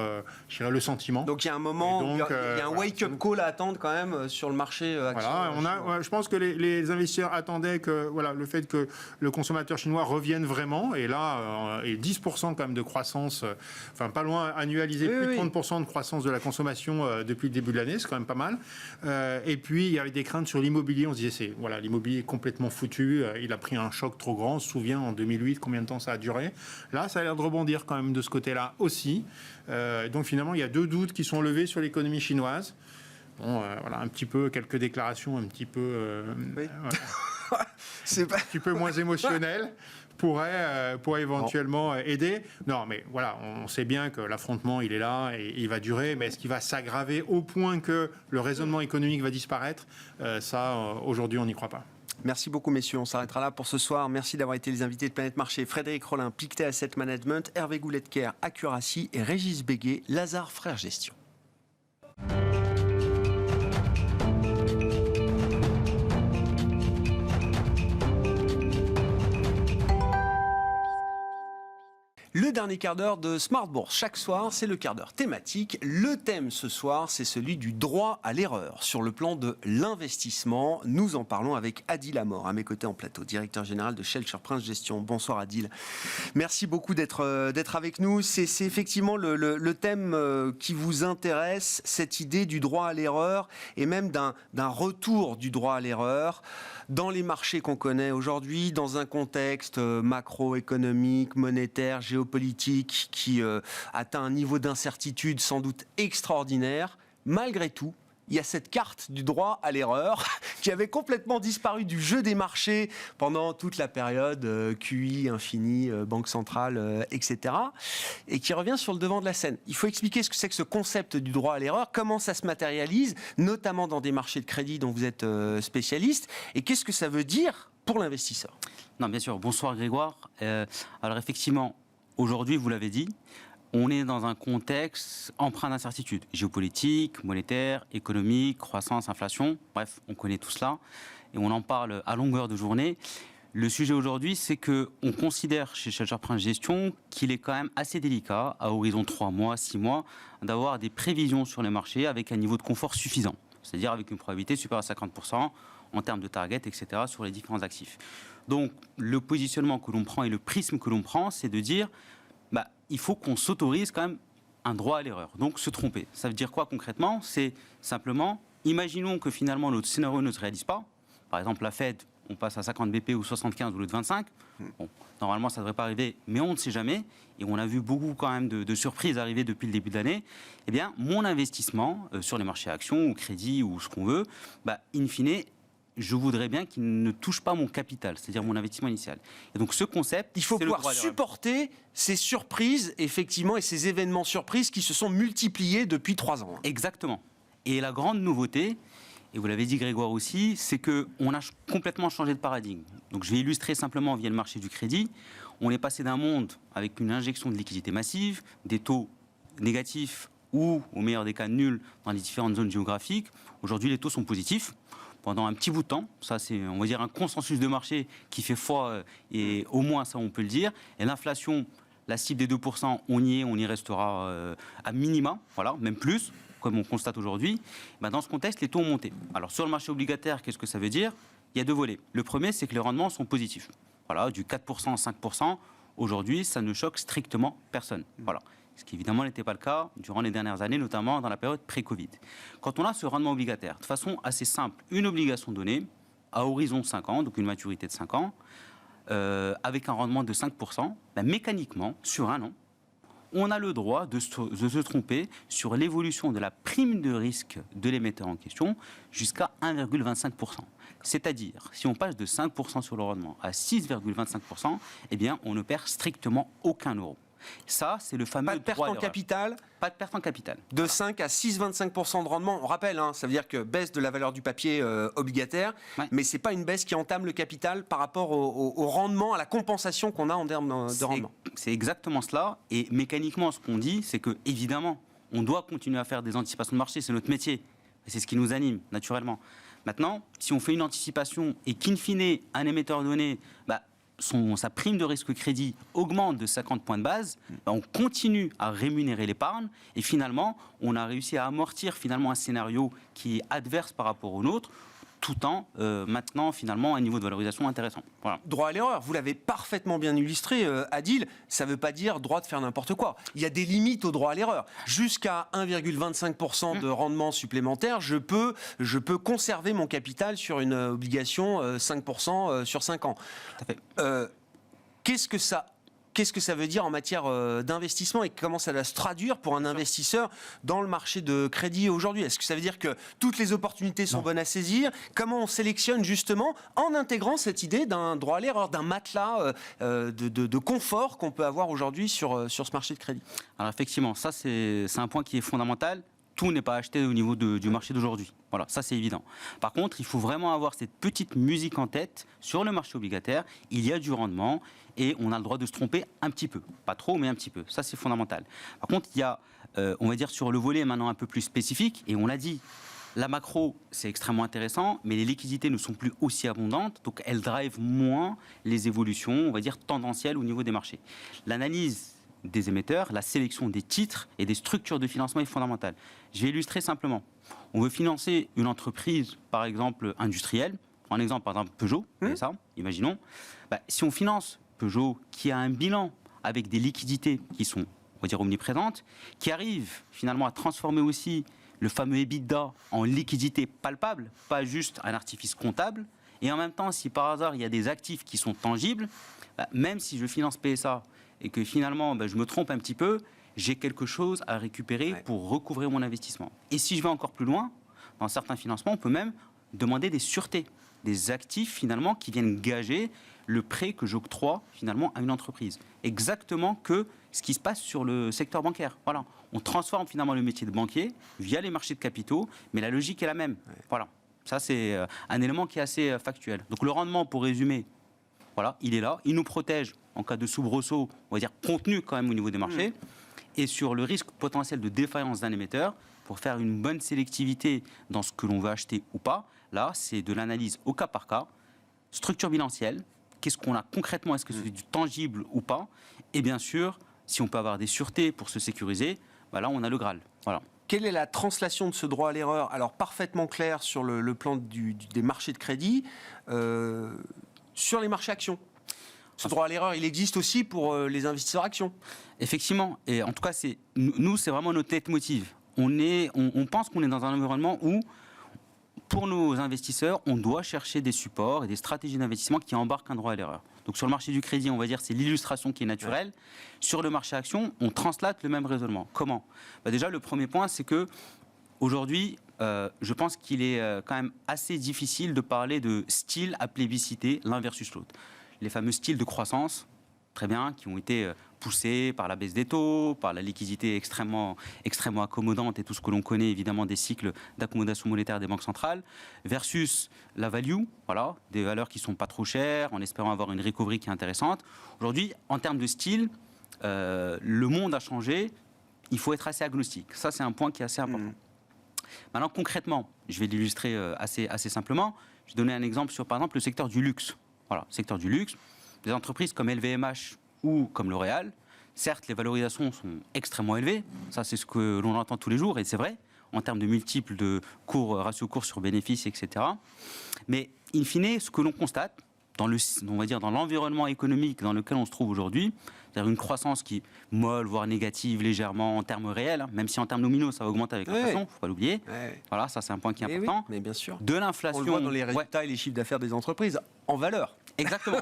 je dirais, le sentiment. Donc, il y a un moment, il y a un wake-up call à attendre quand même sur le marché action. Je pense que les investisseurs attendaient que le fait que le consommateur chinois revienne vraiment, et là, 10% quand même de croissance, pas loin, annualisé, plus de 30% de croissance de la consommation depuis le début de l'année, c'est quand même pas mal. Et puis, il y avait des craintes sur l'immobilier, on se disait, l'immobilier est complètement foutu, il a pris un choc trop grand, on se souvient en 2008, combien de temps ça a duré. Là, ça a l'air de rebondir quand même de ce côté-là aussi. Donc finalement, il y a deux doutes qui sont levés sur l'économie chinoise. Un petit peu, quelques déclarations un petit peu... C'est pas... un petit peu moins émotionnel pourrait éventuellement aider. Non, mais on sait bien que l'affrontement, il est là et il va durer, mais est-ce qu'il va s'aggraver au point que le raisonnement économique va disparaître? Ça, aujourd'hui, on n'y croit pas. Merci beaucoup, messieurs. On s'arrêtera là pour ce soir. Merci d'avoir été les invités de Planète Marché. Frédéric Rollin, Pictet Asset Management, Hervé Gouletker, Accuracy et Régis Béguet, Lazare Frères Gestion. Le dernier quart d'heure de Smart Bourse. Chaque soir, c'est le quart d'heure thématique. Le thème ce soir, c'est celui du droit à l'erreur. Sur le plan de l'investissement, nous en parlons avec Adil Amor, à mes côtés en plateau, directeur général de Shell Surprince Gestion. Bonsoir Adil. Merci beaucoup d'être avec nous. C'est effectivement le thème qui vous intéresse, cette idée du droit à l'erreur et même d'un retour du droit à l'erreur dans les marchés qu'on connaît aujourd'hui, dans un contexte macroéconomique, monétaire, géopolitique qui atteint un niveau d'incertitude sans doute extraordinaire. Malgré tout, il y a cette carte du droit à l'erreur qui avait complètement disparu du jeu des marchés pendant toute la période QI, infini, Banque centrale, etc. et qui revient sur le devant de la scène. Il faut expliquer ce que c'est que ce concept du droit à l'erreur, comment ça se matérialise, notamment dans des marchés de crédit dont vous êtes spécialiste, et qu'est-ce que ça veut dire pour l'investisseur. Non, bien sûr. Bonsoir Grégoire. Alors effectivement, aujourd'hui, vous l'avez dit, on est dans un contexte empreint d'incertitude, géopolitique, monétaire, économique, croissance, inflation, bref, on connaît tout cela et on en parle à longueur de journée. Le sujet aujourd'hui, c'est qu'on considère chez Shell Surprince Gestion qu'il est quand même assez délicat, à horizon 3 mois, 6 mois, d'avoir des prévisions sur les marchés avec un niveau de confort suffisant, c'est-à-dire avec une probabilité supérieure à 50% en termes de target, etc., sur les différents actifs. Donc, le positionnement que l'on prend et le prisme que l'on prend, c'est de dire il faut qu'on s'autorise quand même un droit à l'erreur. Donc, se tromper. Ça veut dire quoi concrètement? C'est simplement, imaginons que finalement notre scénario ne se réalise pas. Par exemple, la Fed, qu'on passe à 50 BP ou 75 au lieu de 25. Bon, normalement, ça ne devrait pas arriver, mais on ne sait jamais. Et on a vu beaucoup quand même de surprises arriver depuis le début de l'année. Eh bien, mon investissement sur les marchés actions ou crédits ou ce qu'on veut, in fine, je voudrais bien qu'il ne touche pas mon capital, c'est-à-dire mon investissement initial. Et donc ce concept, il faut c'est pouvoir supporter ces surprises, effectivement, et ces événements surprises qui se sont multipliés depuis 3 ans. Exactement. Et la grande nouveauté, et vous l'avez dit Grégoire aussi, c'est qu'on a complètement changé de paradigme. Donc je vais illustrer simplement via le marché du crédit. On est passé d'un monde avec une injection de liquidité massive, des taux négatifs ou, au meilleur des cas, nuls dans les différentes zones géographiques. Aujourd'hui, les taux sont positifs. Pendant un petit bout de temps, ça c'est, on va dire, un consensus de marché qui fait foi, et au moins ça on peut le dire. Et l'inflation, la cible des 2%, on y restera à minima, voilà, même plus, comme on constate aujourd'hui. Dans ce contexte, les taux ont monté. Alors sur le marché obligataire, qu'est-ce que ça veut dire? Il y a 2 volets. Le premier, c'est que les rendements sont positifs. Voilà, du 4% à 5%, aujourd'hui, ça ne choque strictement personne. Voilà. Ce qui évidemment n'était pas le cas durant les dernières années, notamment dans la période pré-Covid. Quand on a ce rendement obligataire, de façon assez simple, une obligation donnée à horizon 5 ans, donc une maturité de 5 ans, avec un rendement de 5%, mécaniquement, sur un an, on a le droit de se tromper sur l'évolution de la prime de risque de l'émetteur en question jusqu'à 1,25%. C'est-à-dire, si on passe de 5% sur le rendement à 6,25%, eh bien, on ne perd strictement aucun euro. Ça, c'est le fameux pas de perte en capital. Pas de perte en capital. De 5 à 6,25% de rendement. On rappelle, ça veut dire que baisse de la valeur du papier obligataire, mais c'est pas une baisse qui entame le capital par rapport au rendement, à la compensation qu'on a en termes de rendement. C'est exactement cela. Et mécaniquement, ce qu'on dit, c'est que évidemment, on doit continuer à faire des anticipations de marché. C'est notre métier. C'est ce qui nous anime naturellement. Maintenant, si on fait une anticipation et qu'in fine, un émetteur donné, sa prime de risque crédit augmente de 50 points de base, on continue à rémunérer l'épargne et finalement, on a réussi à amortir finalement un scénario qui est adverse par rapport au nôtre, tout en maintenant finalement un niveau de valorisation intéressant. Voilà. Droit à l'erreur, vous l'avez parfaitement bien illustré, Adil, ça ne veut pas dire droit de faire n'importe quoi. Il y a des limites au droit à l'erreur. Jusqu'à 1,25% de rendement supplémentaire, je peux conserver mon capital sur une obligation 5% sur 5 ans. Tout à fait. Qu'est-ce que ça veut dire en matière d'investissement et comment ça va se traduire pour un investisseur dans le marché de crédit aujourd'hui? Est-ce que ça veut dire que toutes les opportunités sont bonnes à saisir? Comment on sélectionne justement en intégrant cette idée d'un droit à l'erreur, d'un matelas de confort qu'on peut avoir aujourd'hui sur ce marché de crédit? Alors effectivement, ça c'est un point qui est fondamental. Tout n'est pas acheté au niveau du marché d'aujourd'hui. Voilà, ça c'est évident. Par contre, il faut vraiment avoir cette petite musique en tête sur le marché obligataire. Il y a du rendement et on a le droit de se tromper un petit peu. Pas trop, mais un petit peu. Ça c'est fondamental. Par contre, il y a, on va dire sur le volet maintenant un peu plus spécifique, et on l'a dit, la macro, c'est extrêmement intéressant, mais les liquidités ne sont plus aussi abondantes, donc elles drivent moins les évolutions, on va dire, tendancielles au niveau des marchés. L'analyse des émetteurs, la sélection des titres et des structures de financement est fondamentale. Je vais illustrer simplement. On veut financer une entreprise, par exemple, industrielle. En exemple, par exemple, Peugeot, ça, imaginons. Si on finance Peugeot, qui a un bilan avec des liquidités qui sont, on va dire, omniprésentes, qui arrive finalement à transformer aussi le fameux EBITDA en liquidité palpable, pas juste un artifice comptable, et en même temps, si par hasard, il y a des actifs qui sont tangibles, même si je finance PSA, et que finalement, je me trompe un petit peu, j'ai quelque chose à récupérer pour recouvrir mon investissement. Et si je vais encore plus loin, dans certains financements, on peut même demander des sûretés, des actifs finalement qui viennent gager le prêt que j'octroie finalement à une entreprise. Exactement que ce qui se passe sur le secteur bancaire. Voilà. On transforme finalement le métier de banquier via les marchés de capitaux, mais la logique est la même. Voilà. Ça, c'est un élément qui est assez factuel. Donc le rendement, pour résumer, voilà, il est là, il nous protège en cas de soubresaut, on va dire contenu quand même au niveau des marchés, et sur le risque potentiel de défaillance d'un émetteur, pour faire une bonne sélectivité dans ce que l'on veut acheter ou pas, là, c'est de l'analyse au cas par cas, structure bilancielle, qu'est-ce qu'on a concrètement, est-ce que c'est du tangible ou pas, et bien sûr, si on peut avoir des sûretés pour se sécuriser, là, on a le Graal. Voilà. Quelle est la translation de ce droit à l'erreur? Alors, parfaitement clair sur le plan des marchés de crédit, sur les marchés actions. Ce droit à l'erreur, il existe aussi pour les investisseurs actions. Effectivement, et en tout cas, nous, c'est vraiment notre leitmotiv. On pense qu'on est dans un environnement où, pour nos investisseurs, on doit chercher des supports et des stratégies d'investissement qui embarquent un droit à l'erreur. Donc sur le marché du crédit, on va dire c'est l'illustration qui est naturelle. Ouais. Sur le marché action, on translate le même raisonnement. Comment ? Déjà, le premier point, c'est que aujourd'hui, je pense qu'il est quand même assez difficile de parler de style à plébisciter l'un versus l'autre. Les fameux styles de croissance, très bien, qui ont été poussés par la baisse des taux, par la liquidité extrêmement accommodante et tout ce que l'on connaît évidemment des cycles d'accommodation monétaire des banques centrales, versus la value, voilà, des valeurs qui ne sont pas trop chères, en espérant avoir une recovery qui est intéressante. Aujourd'hui, en termes de style, le monde a changé, il faut être assez agnostique. Ça, c'est un point qui est assez important. Maintenant, concrètement, je vais l'illustrer assez simplement. Je vais donner un exemple sur, par exemple, le secteur du luxe. Voilà, secteur du luxe. Des entreprises comme LVMH ou comme L'Oréal, certes, les valorisations sont extrêmement élevées. Ça, c'est ce que l'on entend tous les jours, et c'est vrai, en termes de multiples de ratio cours sur bénéfices, etc. Mais, in fine, ce que l'on constate, on va dire, dans l'environnement économique dans lequel on se trouve aujourd'hui, c'est-à-dire une croissance qui est molle, voire négative légèrement en termes réels, même si en termes nominaux, ça va augmenter avec l'inflation, il ne faut pas l'oublier. Voilà, ça c'est un point qui est important. Oui, mais bien sûr. De l'inflation. On le voit dans les résultats et les chiffres d'affaires des entreprises, en valeur. Exactement.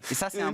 Et ça, c'est un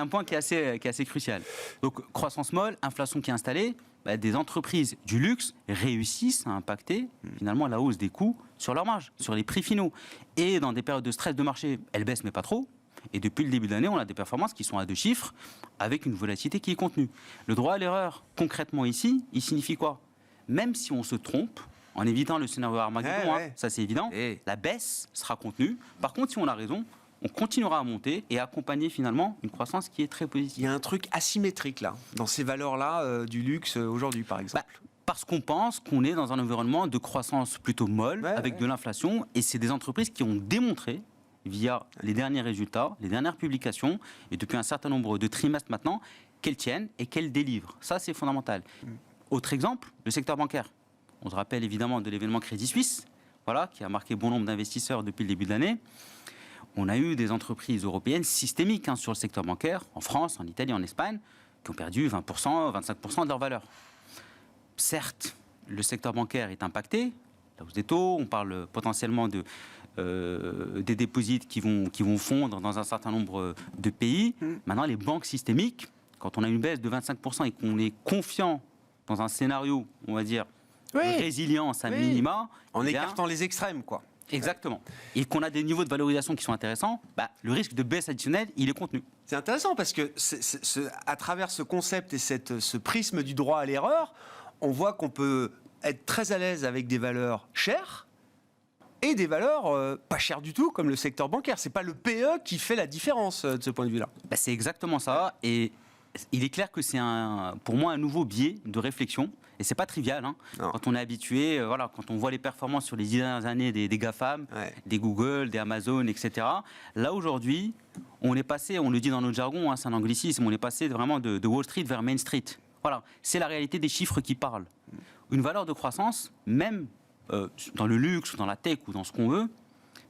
point qui est assez crucial. Donc, croissance molle, inflation qui est installée, des entreprises du luxe réussissent à impacter finalement la hausse des coûts sur leurs marges, sur les prix finaux. Et dans des périodes de stress de marché, elles baissent mais pas trop. Et depuis le début de l'année, on a des performances qui sont à 2 chiffres, avec une volatilité qui est contenue. Le droit à l'erreur, concrètement ici, il signifie quoi ? Même si on se trompe, en évitant le scénario Armageddon, ça c'est évident, la baisse sera contenue. Par contre, si on a raison, on continuera à monter et à accompagner finalement une croissance qui est très positive. Il y a un truc asymétrique là, dans ces valeurs-là du luxe aujourd'hui par exemple. Parce qu'on pense qu'on est dans un environnement de croissance plutôt molle, avec de l'inflation, et c'est des entreprises qui ont démontré, via les derniers résultats, les dernières publications, et depuis un certain nombre de trimestres maintenant, qu'elles tiennent et qu'elles délivrent. Ça, c'est fondamental. Autre exemple, le secteur bancaire. On se rappelle évidemment de l'événement Crédit Suisse, voilà, qui a marqué bon nombre d'investisseurs depuis le début de l'année. On a eu des entreprises européennes systémiques sur le secteur bancaire, en France, en Italie, en Espagne, qui ont perdu 20%, 25% de leur valeur. Certes, le secteur bancaire est impacté, la hausse des taux, on parle potentiellement des dépôts qui vont fondre dans un certain nombre de pays. Maintenant, les banques systémiques, quand on a une baisse de 25% et qu'on est confiant dans un scénario, on va dire, de résilience à minima... En écartant les extrêmes, quoi. Exactement. Et qu'on a des niveaux de valorisation qui sont intéressants, le risque de baisse additionnelle, il est contenu. C'est intéressant parce que à travers ce concept et ce prisme du droit à l'erreur, on voit qu'on peut être très à l'aise avec des valeurs chères et des valeurs pas chères du tout, comme le secteur bancaire. C'est pas le PE qui fait la différence de ce point de vue-là. C'est exactement ça. Et il est clair que c'est pour moi un nouveau biais de réflexion. Et c'est pas trivial, quand on est habitué, quand on voit les performances sur les 10 dernières années des GAFAM, des Google, des Amazon, etc. Là aujourd'hui, on est passé, on le dit dans notre jargon, c'est un anglicisme, on est passé vraiment de Wall Street vers Main Street. Voilà, c'est la réalité des chiffres qui parlent. Une valeur de croissance, même dans le luxe, dans la tech ou dans ce qu'on veut,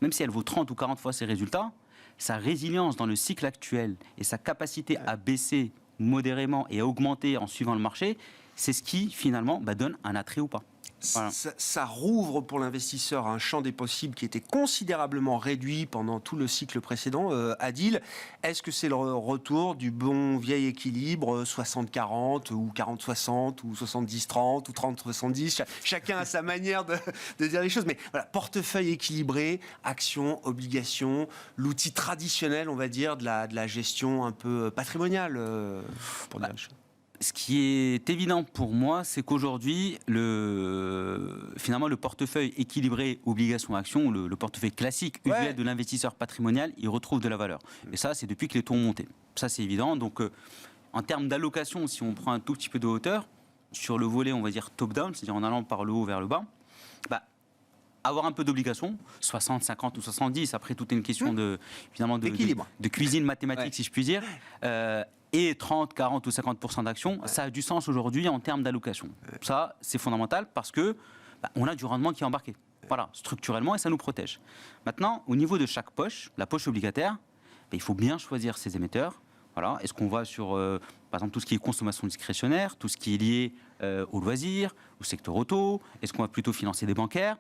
même si elle vaut 30 ou 40 fois ses résultats, sa résilience dans le cycle actuel et sa capacité à baisser modérément et à augmenter en suivant le marché, c'est ce qui, finalement, donne un attrait ou pas. Voilà. Ça rouvre pour l'investisseur un champ des possibles qui était considérablement réduit pendant tout le cycle précédent. Adil, est-ce que c'est le retour du bon vieil équilibre 60-40 ou 40-60 ou 70-30 ou 30-70 Chacun a sa manière de dire les choses. Mais voilà, portefeuille équilibré, actions, obligations, l'outil traditionnel, on va dire, de la gestion un peu patrimoniale. Pour dire les choses. Ce qui est évident pour moi, c'est qu'aujourd'hui, finalement, le portefeuille équilibré obligations-actions, le portefeuille classique usuel de l'investisseur patrimonial, il retrouve de la valeur. Et ça, c'est depuis que les taux ont monté. Ça, c'est évident. Donc, en termes d'allocation, si on prend un tout petit peu de hauteur, sur le volet, on va dire top-down, c'est-à-dire en allant par le haut vers le bas, avoir un peu d'obligations, 60, 50 ou 70, après tout est une question de cuisine mathématique, si je puis dire, et 30, 40 ou 50% d'actions, ça a du sens aujourd'hui en termes d'allocation. Ça, c'est fondamental parce que on a du rendement qui est embarqué. Voilà, structurellement, et ça nous protège. Maintenant, au niveau de chaque poche, la poche obligataire, il faut bien choisir ses émetteurs. Voilà. Est-ce qu'on va sur, par exemple, tout ce qui est consommation discrétionnaire, tout ce qui est lié aux loisirs, au secteur auto? Est-ce qu'on va plutôt financer des bancaires?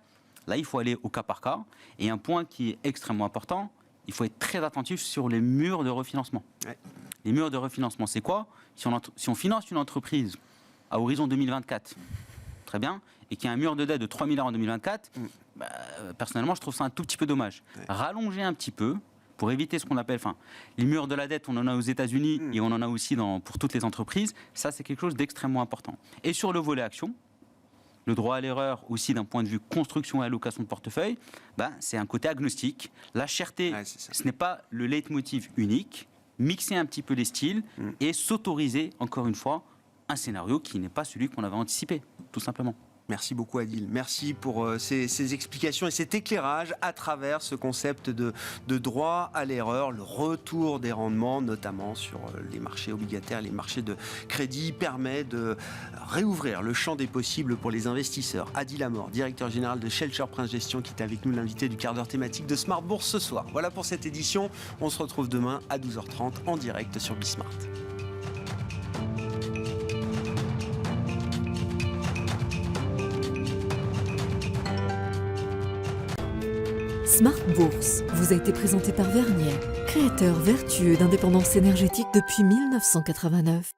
Là, il faut aller au cas par cas. Et un point qui est extrêmement important, il faut être très attentif sur les murs de refinancement. Ouais. Les murs de refinancement, c'est quoi ? Si on finance une entreprise à horizon 2024, très bien, et qu'il y a un mur de dette de 3 milliards en 2024, personnellement, je trouve ça un tout petit peu dommage. Ouais. Rallonger un petit peu, pour éviter ce qu'on appelle, les murs de la dette, on en a aux États-Unis et on en a aussi pour toutes les entreprises. Ça, c'est quelque chose d'extrêmement important. Et sur le volet action, le droit à l'erreur aussi d'un point de vue construction et allocation de portefeuille, c'est un côté agnostique. La cherté, ce n'est pas le leitmotiv unique. Mixer un petit peu les styles et s'autoriser, encore une fois, un scénario qui n'est pas celui qu'on avait anticipé, tout simplement. Merci beaucoup Adil, merci pour ces explications et cet éclairage à travers ce concept de droit à l'erreur, le retour des rendements, notamment sur les marchés obligataires, les marchés de crédit, permet de réouvrir le champ des possibles pour les investisseurs. Adil Amor, directeur général de Shelter Prince Gestion, qui est avec nous, l'invité du quart d'heure thématique de Smart Bourse ce soir. Voilà pour cette édition, on se retrouve demain à 12h30 en direct sur Bismart. Smart Bourse vous a été présenté par Vernier, créateur vertueux d'indépendance énergétique depuis 1989.